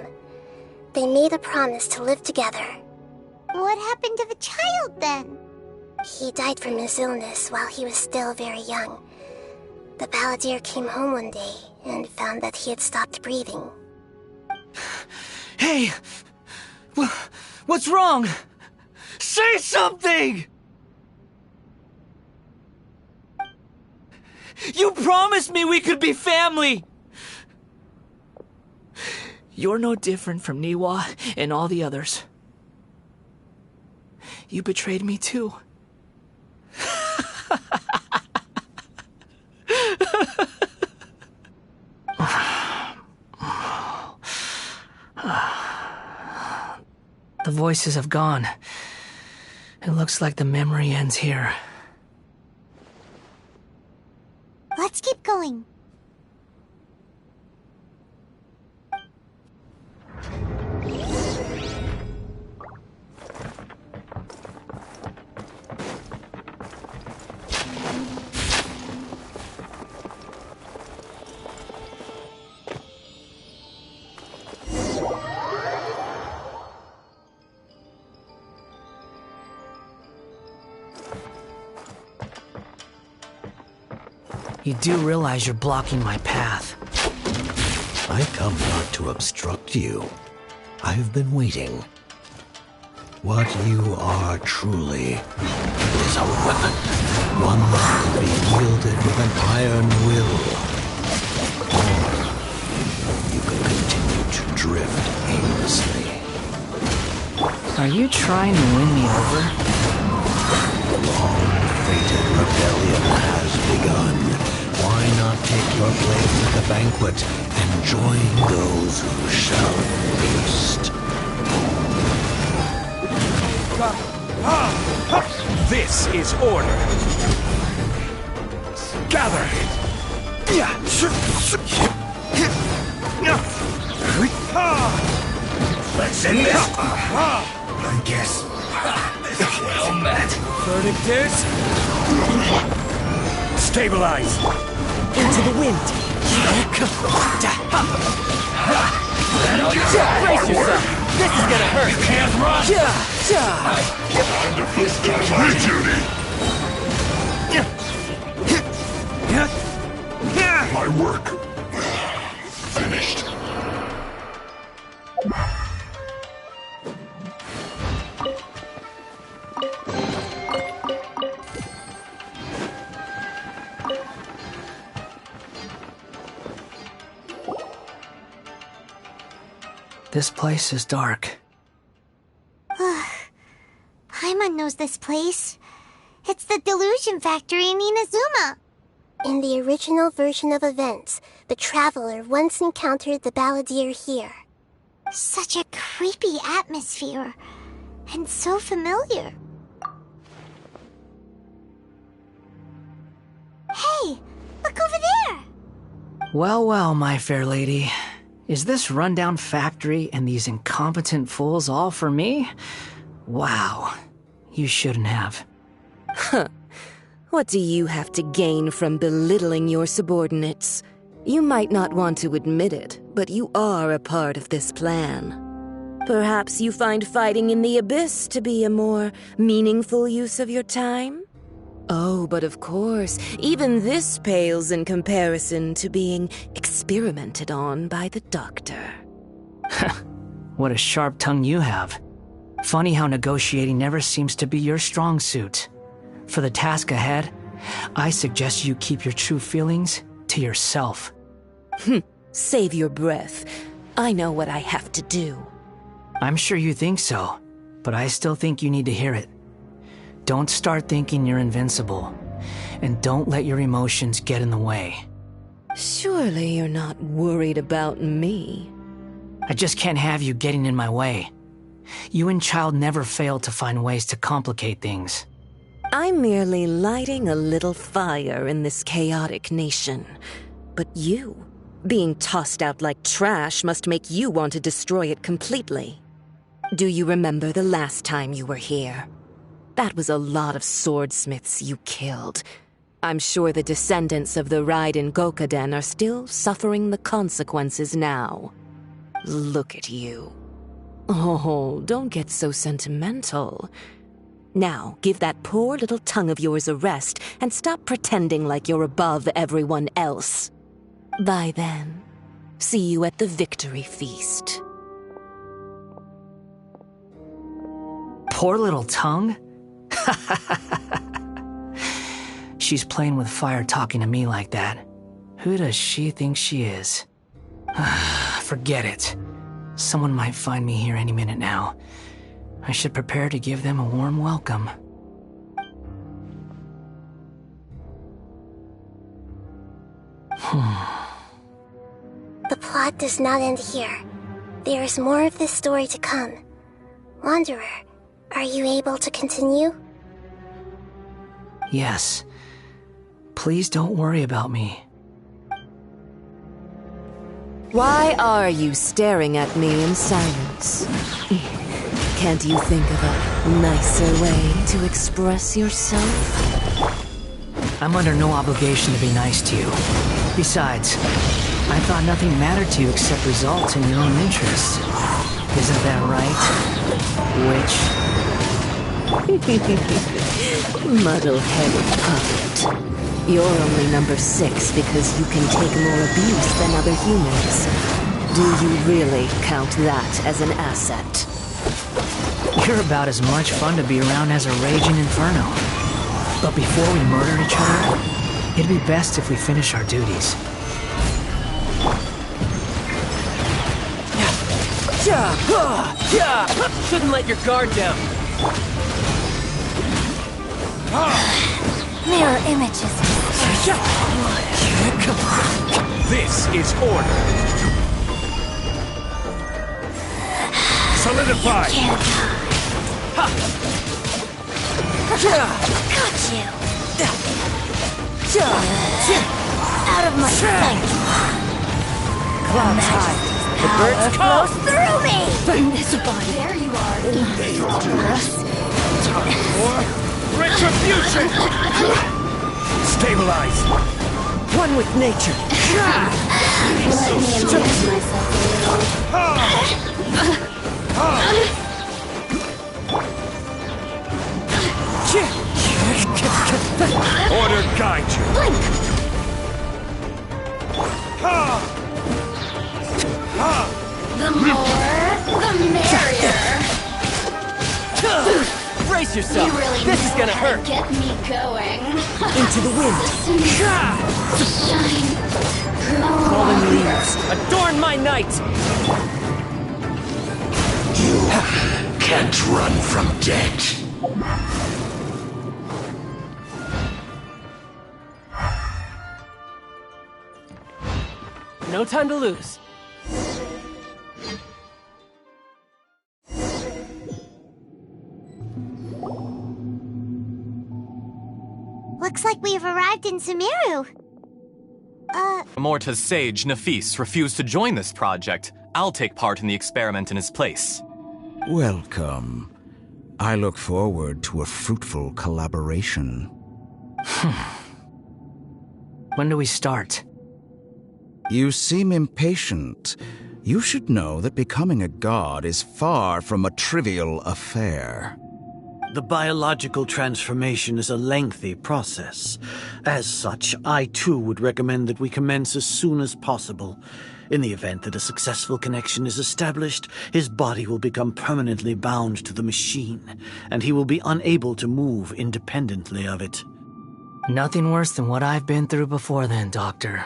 They made a promise to live together. What happened to the child then? He died from his illness while he was still very young. The balladeer came home one day and found that he had stopped breathing. Hey! What's wrong? Say something! You promised me we could be family! You're no different from Niwa and all the others. You betrayed me too. The voices have gone. It looks like the memory ends here. Let's keep going. You do realize you're blocking my path. I come not to obstruct you. I've been waiting. What you are truly is a weapon. One that can be wielded with an iron will. Or you can continue to drift aimlessly. Are you trying to win me over? The long-fated rebellion has begun. Why not take your place at the banquet and join those who shall feast? This is order. Gather. Let's end this. I guess. Well met. Verdict is... Stabilize. Into the wind. Brace yourself. This is gonna hurt. You can't run. My work finished. This place is dark. Paimon knows this place. It's the Delusion Factory in Inazuma. In the original version of events, the Traveler once encountered the Balladeer here. Such a creepy atmosphere. And so familiar. Hey, look over there! Well, well, my fair lady. Is this rundown factory and these incompetent fools all for me? Wow. You shouldn't have. Huh. What do you have to gain from belittling your subordinates? You might not want to admit it, but you are a part of this plan. Perhaps you find fighting in the abyss to be a more meaningful use of your time? Oh, but of course, even this pales in comparison to being experimented on by the doctor. What a sharp tongue you have. Funny how negotiating never seems to be your strong suit. For the task ahead, I suggest you keep your true feelings to yourself. Save your breath. I know what I have to do. I'm sure you think so, but I still think you need to hear it. Don't start thinking you're invincible, and don't let your emotions get in the way. Surely you're not worried about me. I just can't have you getting in my way. You and Child never fail to find ways to complicate things. I'm merely lighting a little fire in this chaotic nation. But you, being tossed out like trash, must make you want to destroy it completely. Do you remember the last time you were here? That was a lot of swordsmiths you killed. I'm sure the descendants of the Raiden Gokaden are still suffering the consequences now. Look at you. Oh, don't get so sentimental. Now, give that poor little tongue of yours a rest and stop pretending like you're above everyone else. Bye then. See you at the victory feast. Poor little tongue? She's playing with fire talking to me like that. Who does she think she is? Forget it. Someone might find me here any minute now. I should prepare to give them a warm welcome. The plot does not end here. There is more of this story to come. Wanderer, are you able to continue? Yes. Please don't worry about me. Why are you staring at me in silence? Can't you think of a nicer way to express yourself? I'm under no obligation to be nice to you. Besides, I thought nothing mattered to you except results in your own interests. Isn't that right? Muddle-headed puppet. You're only number 6 because you can take more abuse than other humans. Do you really count that as an asset? You're about as much fun to be around as a raging inferno. But before we murder each other, it'd be best if we finish our duties. Shouldn't let your guard down. Mirror images. This is order. Solidify. Got you. Out of my sight. Clouds high. The birds Flows through me. Invisible. There you are. Time for retribution. Stabilize. One with nature. Let me amuse myself a little. Brace yourself. You really This is know gonna how to hurt. Get me going. Into the wind. Shine. Fallen leaves, adorn my night. You can't run from death. No time to lose. Looks like we have arrived in Sumeru. Morta's sage, Nafis, refused to join this project. I'll take part in the experiment in his place. Welcome. I look forward to a fruitful collaboration. When do we start? You seem impatient. You should know that becoming a god is far from a trivial affair. The biological transformation is a lengthy process. As such, I too would recommend that we commence as soon as possible. In the event that a successful connection is established, his body will become permanently bound to the machine, and he will be unable to move independently of it. Nothing worse than what I've been through before then, Doctor.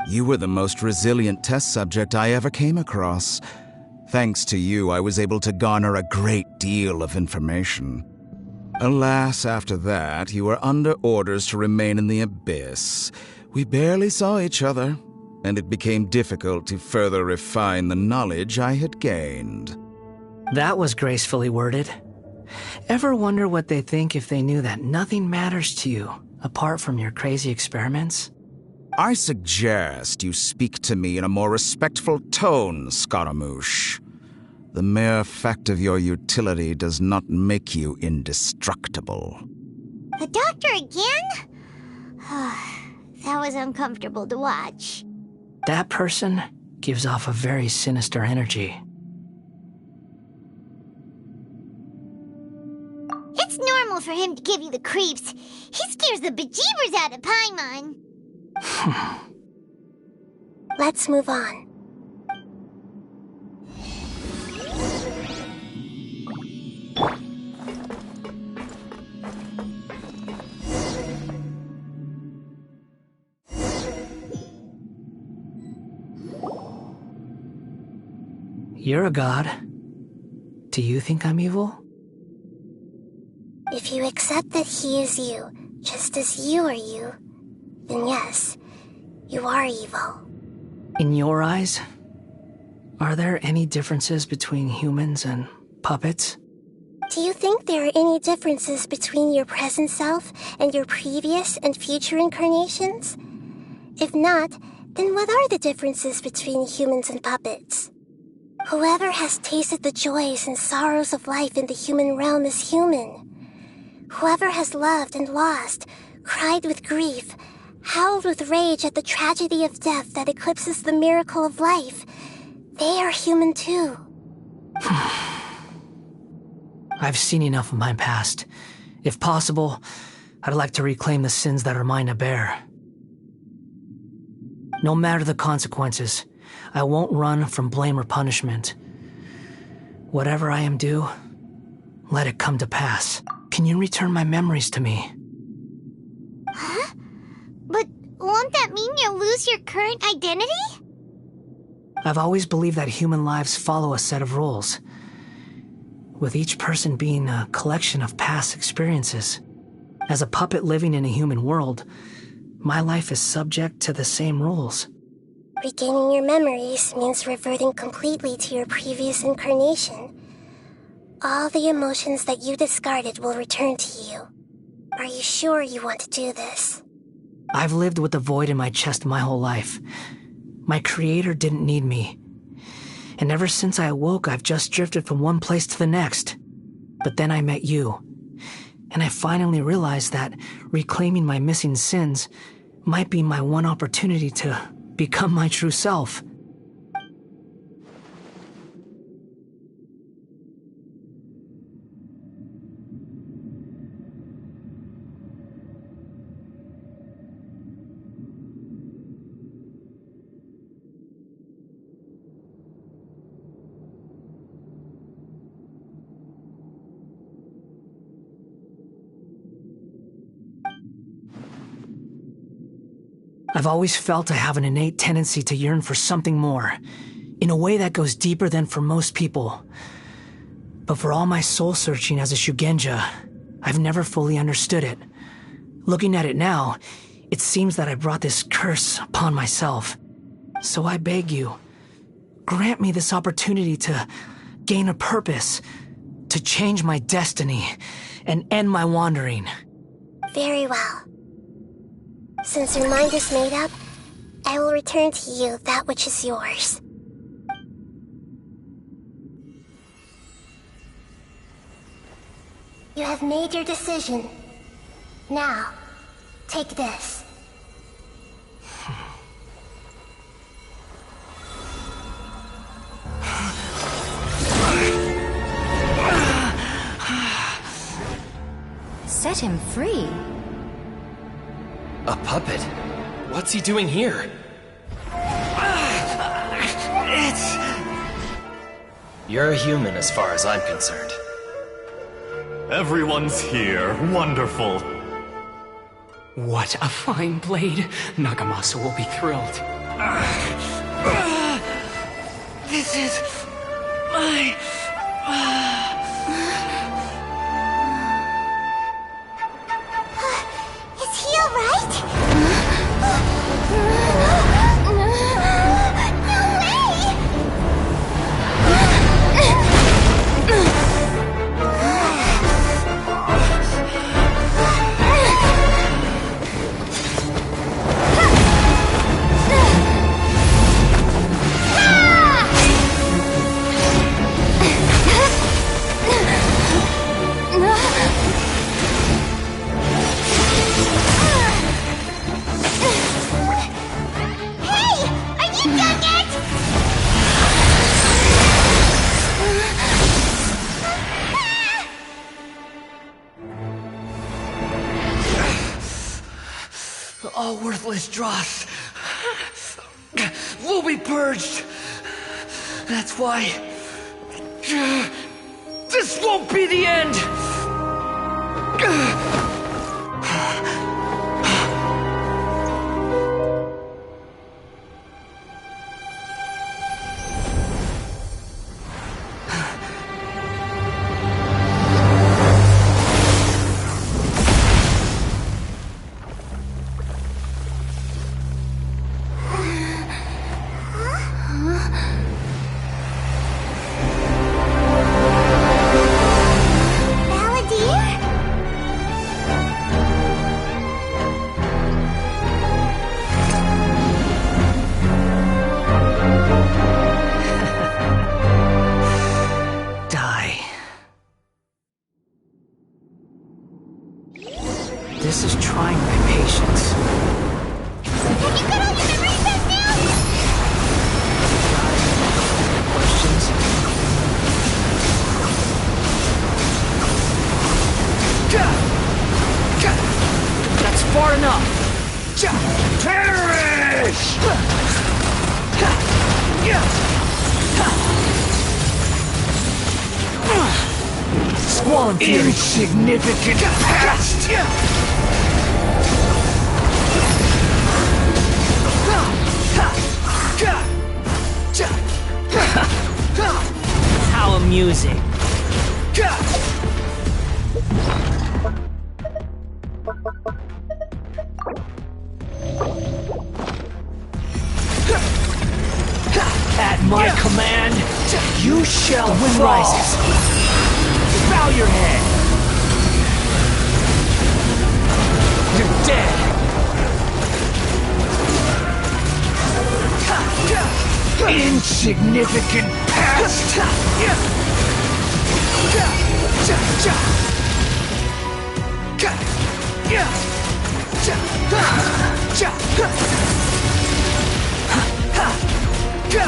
You were the most resilient test subject I ever came across. Thanks to you, I was able to garner a great deal of information. Alas, after that, you were under orders to remain in the abyss. We barely saw each other, and it became difficult to further refine the knowledge I had gained. That was gracefully worded. Ever wonder what they think if they knew that nothing matters to you, apart from your crazy experiments? I suggest you speak to me in a more respectful tone, Scaramouche. The mere fact of your utility does not make you indestructible. The doctor again? That was uncomfortable to watch. That person gives off a very sinister energy. It's normal for him to give you the creeps. He scares the bejeebers out of Paimon. Let's move on. You're a god. Do you think I'm evil? If you accept that he is you, just as you are you, then yes, you are evil. In your eyes, are there any differences between humans and puppets? Do you think there are any differences between your present self and your previous and future incarnations? If not, then what are the differences between humans and puppets? Whoever has tasted the joys and sorrows of life in the human realm is human. Whoever has loved and lost, cried with grief, howled with rage at the tragedy of death that eclipses the miracle of life, they are human too. I've seen enough of my past. If possible, I'd like to reclaim the sins that are mine to bear. No matter the consequences, I won't run from blame or punishment. Whatever I am due, let it come to pass. Can you return my memories to me? Huh? But won't that mean you'll lose your current identity? I've always believed that human lives follow a set of rules, with each person being a collection of past experiences. As a puppet living in a human world, my life is subject to the same rules. Regaining your memories means reverting completely to your previous incarnation. All the emotions that you discarded will return to you. Are you sure you want to do this? I've lived with the void in my chest my whole life. My creator didn't need me. And ever since I awoke, I've just drifted from one place to the next. But then I met you. And I finally realized that reclaiming my missing sins might be my one opportunity to become my true self. I've always felt I have an innate tendency to yearn for something more, in a way that goes deeper than for most people. But for all my soul-searching as a Shugenja, I've never fully understood it. Looking at it now, it seems that I brought this curse upon myself. So I beg you, grant me this opportunity to gain a purpose, to change my destiny, and end my wandering. Very well. Since your mind is made up, I will return to you that which is yours. You have made your decision. Now, take this. Set him free. A puppet? What's he doing here? You're a human as far as I'm concerned. Everyone's here. Wonderful. What a fine blade. Nagamasa will be thrilled. This is my... Is he alright? All worthless dross will be purged. That's why this won't be the end. This is trying my patience. Have you got all your memories back now? Questions? That's far enough! Perish! Squall Fury! Insignificant past! How amusing. At my command, you shall wind rises. Bow your head. You're dead. Insignificant past!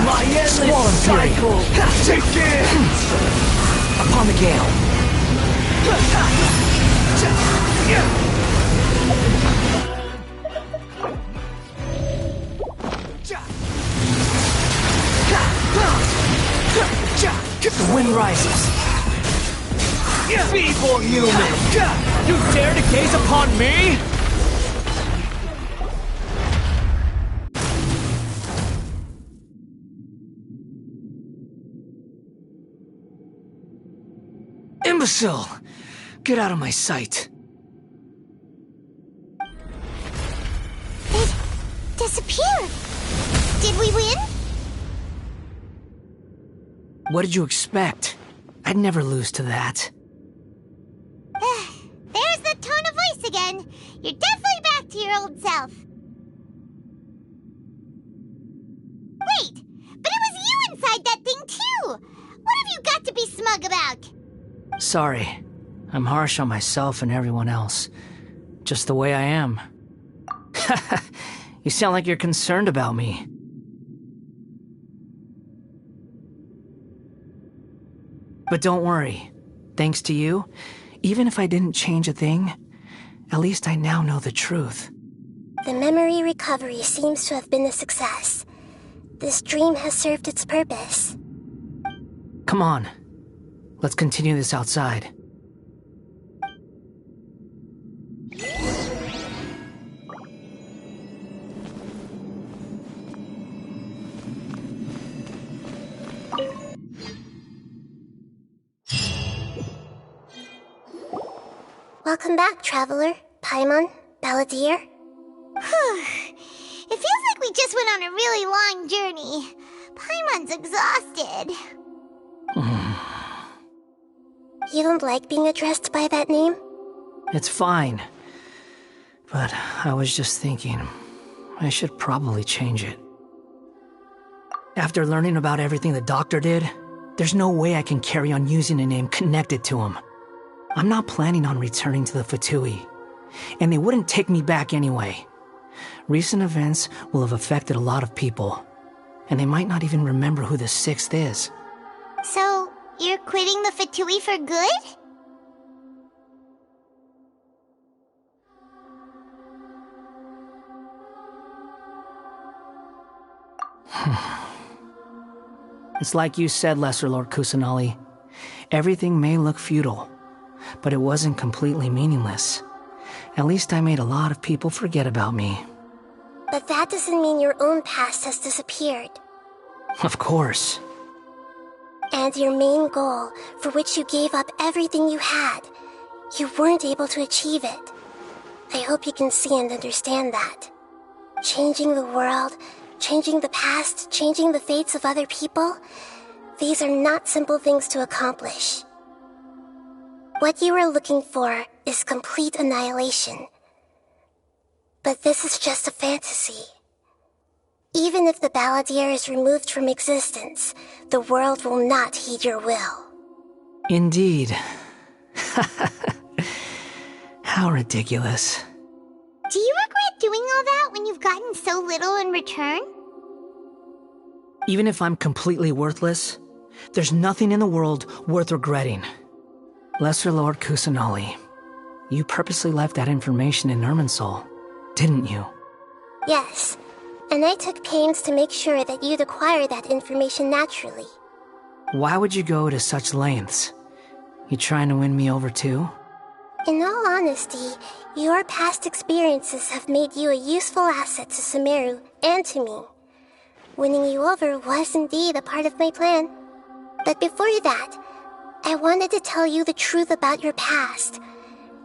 My endless cycle begins upon the gale. The wind rises. Feeble human! You dare to gaze upon me? imbecile! Get out of my sight. It disappeared. Did we win? What did you expect? I'd never lose to that. There's the tone of voice again. You're definitely back to your old self. Wait, but it was you inside that thing too! What have you got to be smug about? Sorry. I'm harsh on myself and everyone else. Just the way I am. You sound like you're concerned about me. But don't worry. Thanks to you, even if I didn't change a thing, at least I now know the truth. The memory recovery seems to have been a success. This dream has served its purpose. Come on. Let's continue this outside. Welcome back, Traveler, Paimon, Balladeer. It feels like we just went on a really long journey. Paimon's exhausted. You don't like being addressed by that name? It's fine. But I was just thinking, I should probably change it. After learning about everything the doctor did, there's no way I can carry on using a name connected to him. I'm not planning on returning to the Fatui, and they wouldn't take me back anyway. Recent events will have affected a lot of people, and they might not even remember who the sixth is. So, you're quitting the Fatui for good? It's like you said, Lesser Lord Kusanali. Everything may look futile, but it wasn't completely meaningless. At least I made a lot of people forget about me. But that doesn't mean your own past has disappeared. Of course. And your main goal, for which you gave up everything you had, you weren't able to achieve it. I hope you can see and understand that. Changing the world, changing the past, changing the fates of other people, these are not simple things to accomplish. What you are looking for is complete annihilation. But this is just a fantasy. Even if the Balladeer is removed from existence, the world will not heed your will. Indeed. How ridiculous. Do you regret doing all that when you've gotten so little in return? Even if I'm completely worthless, there's nothing in the world worth regretting. Lesser Lord Kusanali, you purposely left that information in Irminsul, didn't you? Yes, and I took pains to make sure that you'd acquire that information naturally. Why would you go to such lengths? You trying to win me over too? In all honesty, your past experiences have made you a useful asset to Sumeru and to me. Winning you over was indeed a part of my plan. But before that, I wanted to tell you the truth about your past.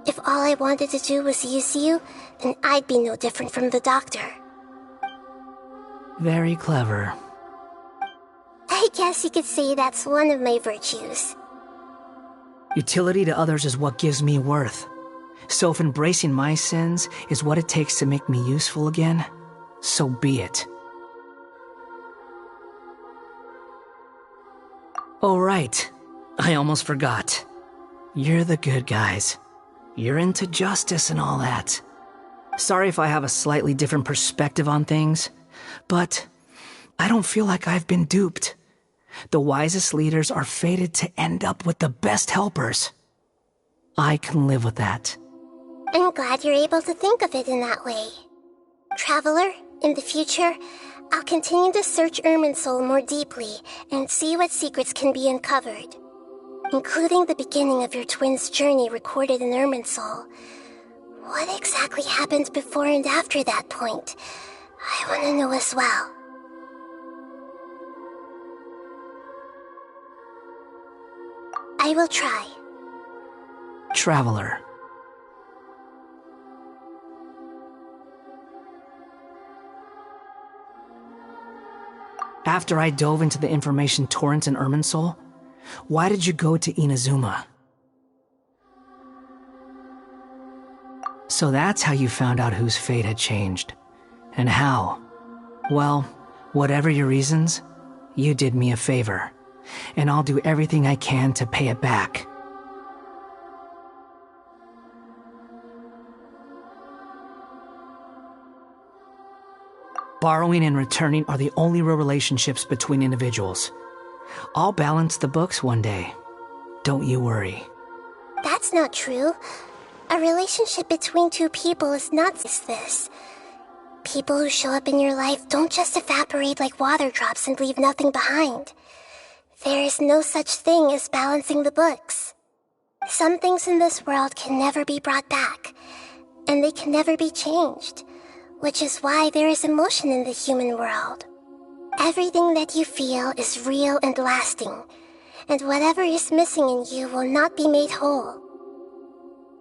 If all I wanted to do was use you, then I'd be no different from the doctor. Very clever. I guess you could say that's one of my virtues. Utility to others is what gives me worth. So if embracing my sins is what it takes to make me useful again, so be it. Oh right, I almost forgot. You're the good guys. You're into justice and all that. Sorry if I have a slightly different perspective on things, but I don't feel like I've been duped. The wisest leaders are fated to end up with the best helpers. I can live with that. I'm glad you're able to think of it in that way. Traveler, in the future, I'll continue to search Irminsul more deeply and see what secrets can be uncovered, including the beginning of your twins' journey recorded in Irminsul. What exactly happened before and after that point? I want to know as well. I will try. traveler. After I dove into the information torrent in Irminsul, why did you go to Inazuma? So that's how you found out whose fate had changed. And how? Well, whatever your reasons, you did me a favor, and I'll do everything I can to pay it back. Borrowing and returning are the only real relationships between individuals. I'll balance the books one day. Don't you worry. That's not true. A relationship between two people is not this. People who show up in your life don't just evaporate like water drops and leave nothing behind. There is no such thing as balancing the books. Some things in this world can never be brought back, and they can never be changed, which is why there is emotion in the human world. Everything that you feel is real and lasting, and whatever is missing in you will not be made whole.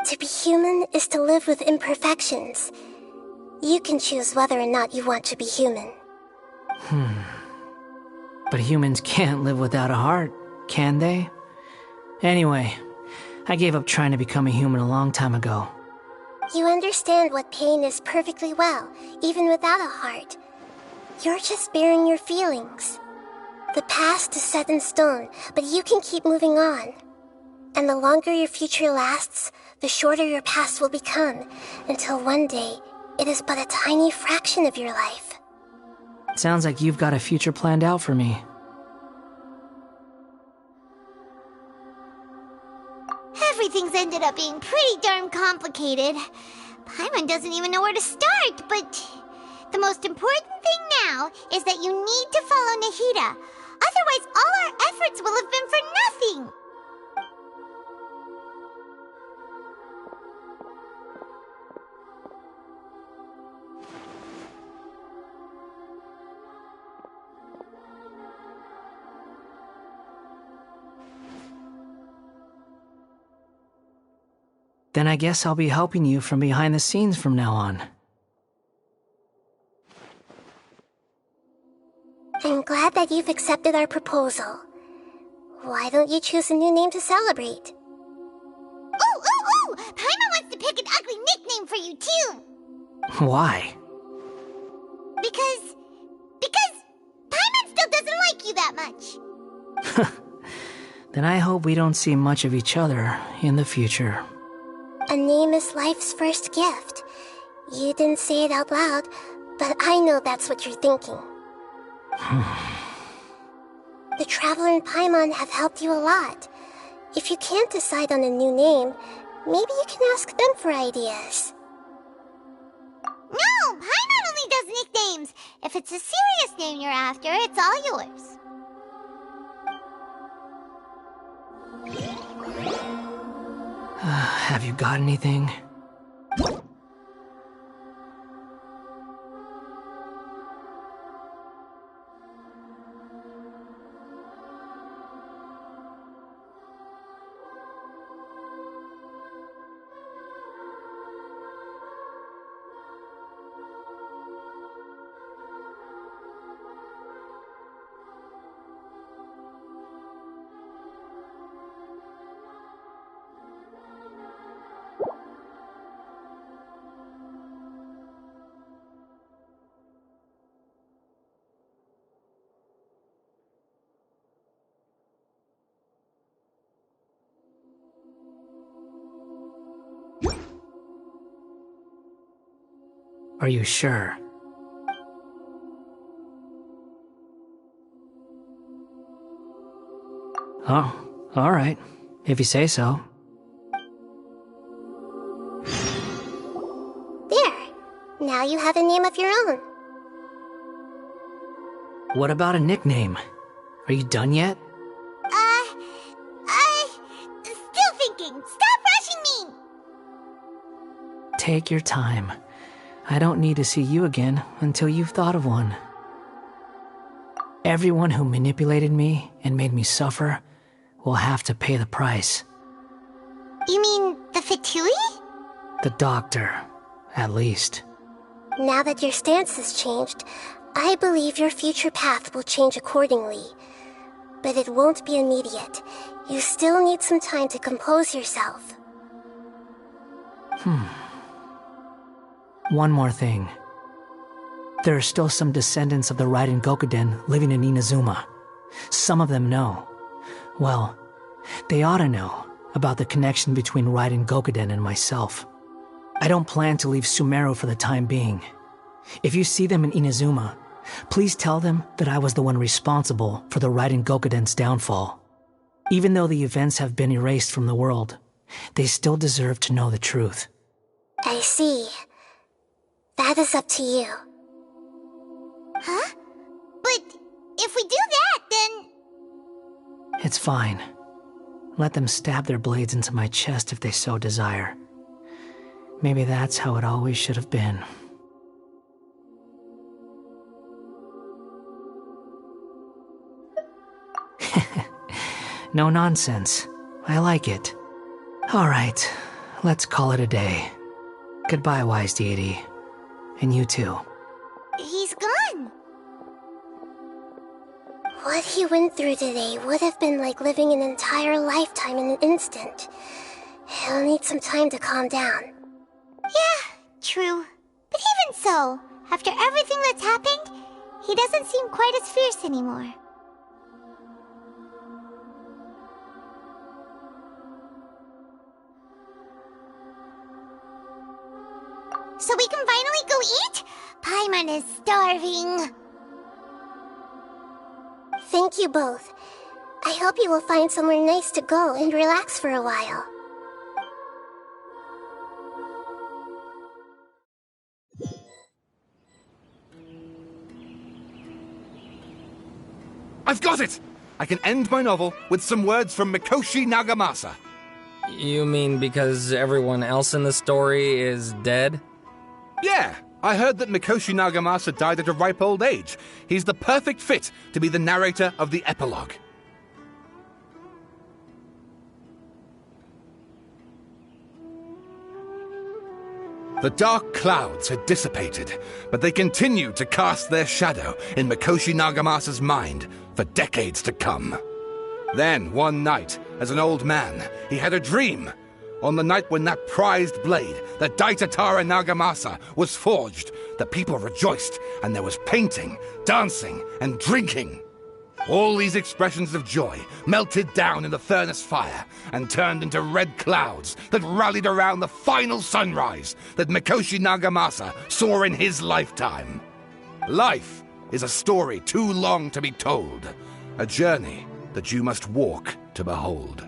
To be human is to live with imperfections. You can choose whether or not you want to be human. But humans can't live without a heart, can they? Anyway, I gave up trying to become a human a long time ago. You understand what pain is perfectly well, even without a heart. You're just bearing your feelings. The past is set in stone, but you can keep moving on. And the longer your future lasts, the shorter your past will become, until one day, it is but a tiny fraction of your life. Sounds like you've got a future planned out for me. Everything's ended up being pretty darn complicated. Paimon doesn't even know where to start, but the most important thing now is that you need to follow Nahida. Otherwise, all our efforts will have been for nothing. Then I guess I'll be helping you from behind the scenes from now on. I'm glad that you've accepted our proposal. Why don't you choose a new name to celebrate? Ooh! Paimon wants to pick an ugly nickname for you, too! Why? Because Paimon still doesn't like you that much. Then I hope we don't see much of each other in the future. A name is life's first gift. You didn't say it out loud, but I know that's what you're thinking. The Traveler and Paimon have helped you a lot. If you can't decide on a new name, maybe you can ask them for ideas. No! Paimon only does nicknames! If it's a serious name you're after, it's all yours. Have you got anything? Are you sure? Oh, all right. If you say so. There. Now you have a name of your own. What about a nickname? Are you done yet? Still thinking. Stop rushing me! Take your time. I don't need to see you again until you've thought of one. Everyone who manipulated me and made me suffer will have to pay the price. You mean Fatui? The doctor, at least. Now that your stance has changed, I believe your future path will change accordingly. But it won't be immediate. You still need some time to compose yourself. One more thing. There are still some descendants of the Raiden Gokuden living in Inazuma. Some of them know. Well, they ought to know about the connection between Raiden Gokuden and myself. I don't plan to leave Sumeru for the time being. If you see them in Inazuma, please tell them that I was the one responsible for the Raiden Gokuden's downfall. Even though the events have been erased from the world, they still deserve to know the truth. I see. That is up to you. Huh? But if we do that, then... It's fine. Let them stab their blades into my chest if they so desire. Maybe that's how it always should have been. No nonsense. I like it. Alright, let's call it a day. Goodbye, wise deity. And you too. He's gone. What he went through today would have been like living an entire lifetime in an instant. He'll need some time to calm down. Yeah, true. But even so, after everything that's happened, he doesn't seem quite as fierce anymore. So we can finally go eat? Paimon is starving. Thank you both. I hope you will find somewhere nice to go and relax for a while. I've got it! I can end my novel with some words from Mikoshi Nagamasa. You mean because everyone else in the story is dead? Yeah, I heard that Mikoshi Nagamasa died at a ripe old age. He's the perfect fit to be the narrator of the epilogue. The dark clouds had dissipated, but they continued to cast their shadow in Mikoshi Nagamasa's mind for decades to come. Then, one night, as an old man, he had a dream. On the night when that prized blade, the Daitatara Nagamasa, was forged, the people rejoiced, and there was painting, dancing, and drinking. All these expressions of joy melted down in the furnace fire and turned into red clouds that rallied around the final sunrise that Mikoshi Nagamasa saw in his lifetime. Life is a story too long to be told, a journey that you must walk to behold.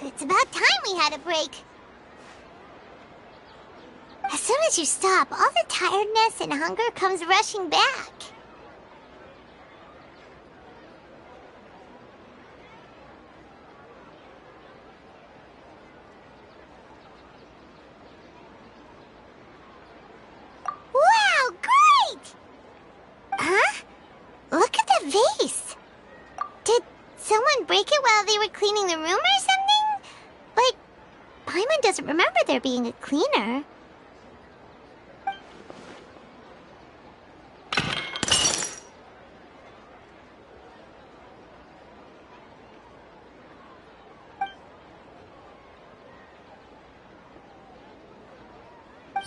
It's about time we had a break. As soon as you stop, all the tiredness and hunger comes rushing back. Wow, great! Huh? Look at the vase. Did someone break it while they were cleaning the room or something? But Paimon doesn't remember there being a cleaner.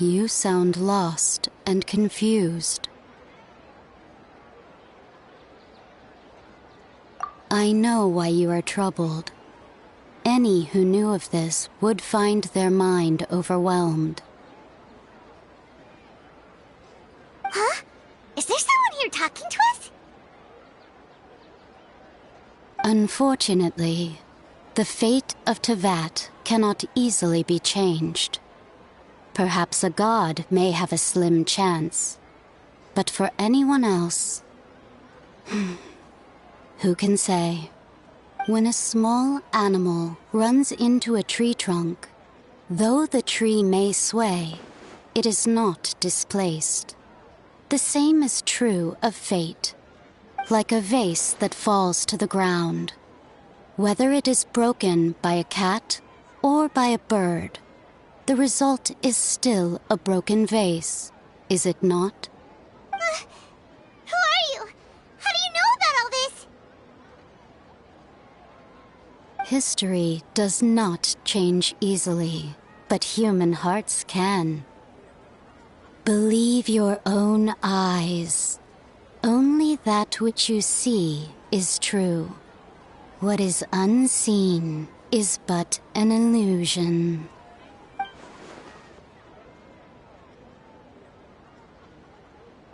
You sound lost and confused. I know why you are troubled, Any who knew of this would find their mind overwhelmed. Huh? Is there someone here talking to us? Unfortunately, the fate of Tevat cannot easily be changed. Perhaps a god may have a slim chance, but for anyone else, who can say? When a small animal runs into a tree trunk, though the tree may sway, it is not displaced. The same is true of fate. Like a vase that falls to the ground. Whether it is broken by a cat or by a bird, the result is still a broken vase, is it not? Who are you? How do you know about all this? History does not change easily, but human hearts can. Believe your own eyes. Only that which you see is true. What is unseen is but an illusion.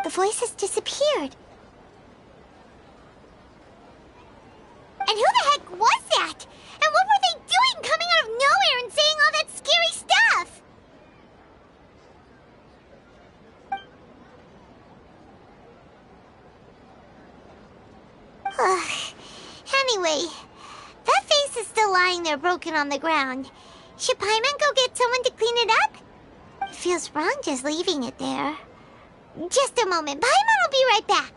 The voice has disappeared. And who the heck was that? And what were they doing coming out of nowhere and saying all that scary stuff? Anyway, that face is still lying there broken on the ground. Should Paimon go get someone to clean it up? It feels wrong just leaving it there. Just a moment. Paimon will be right back.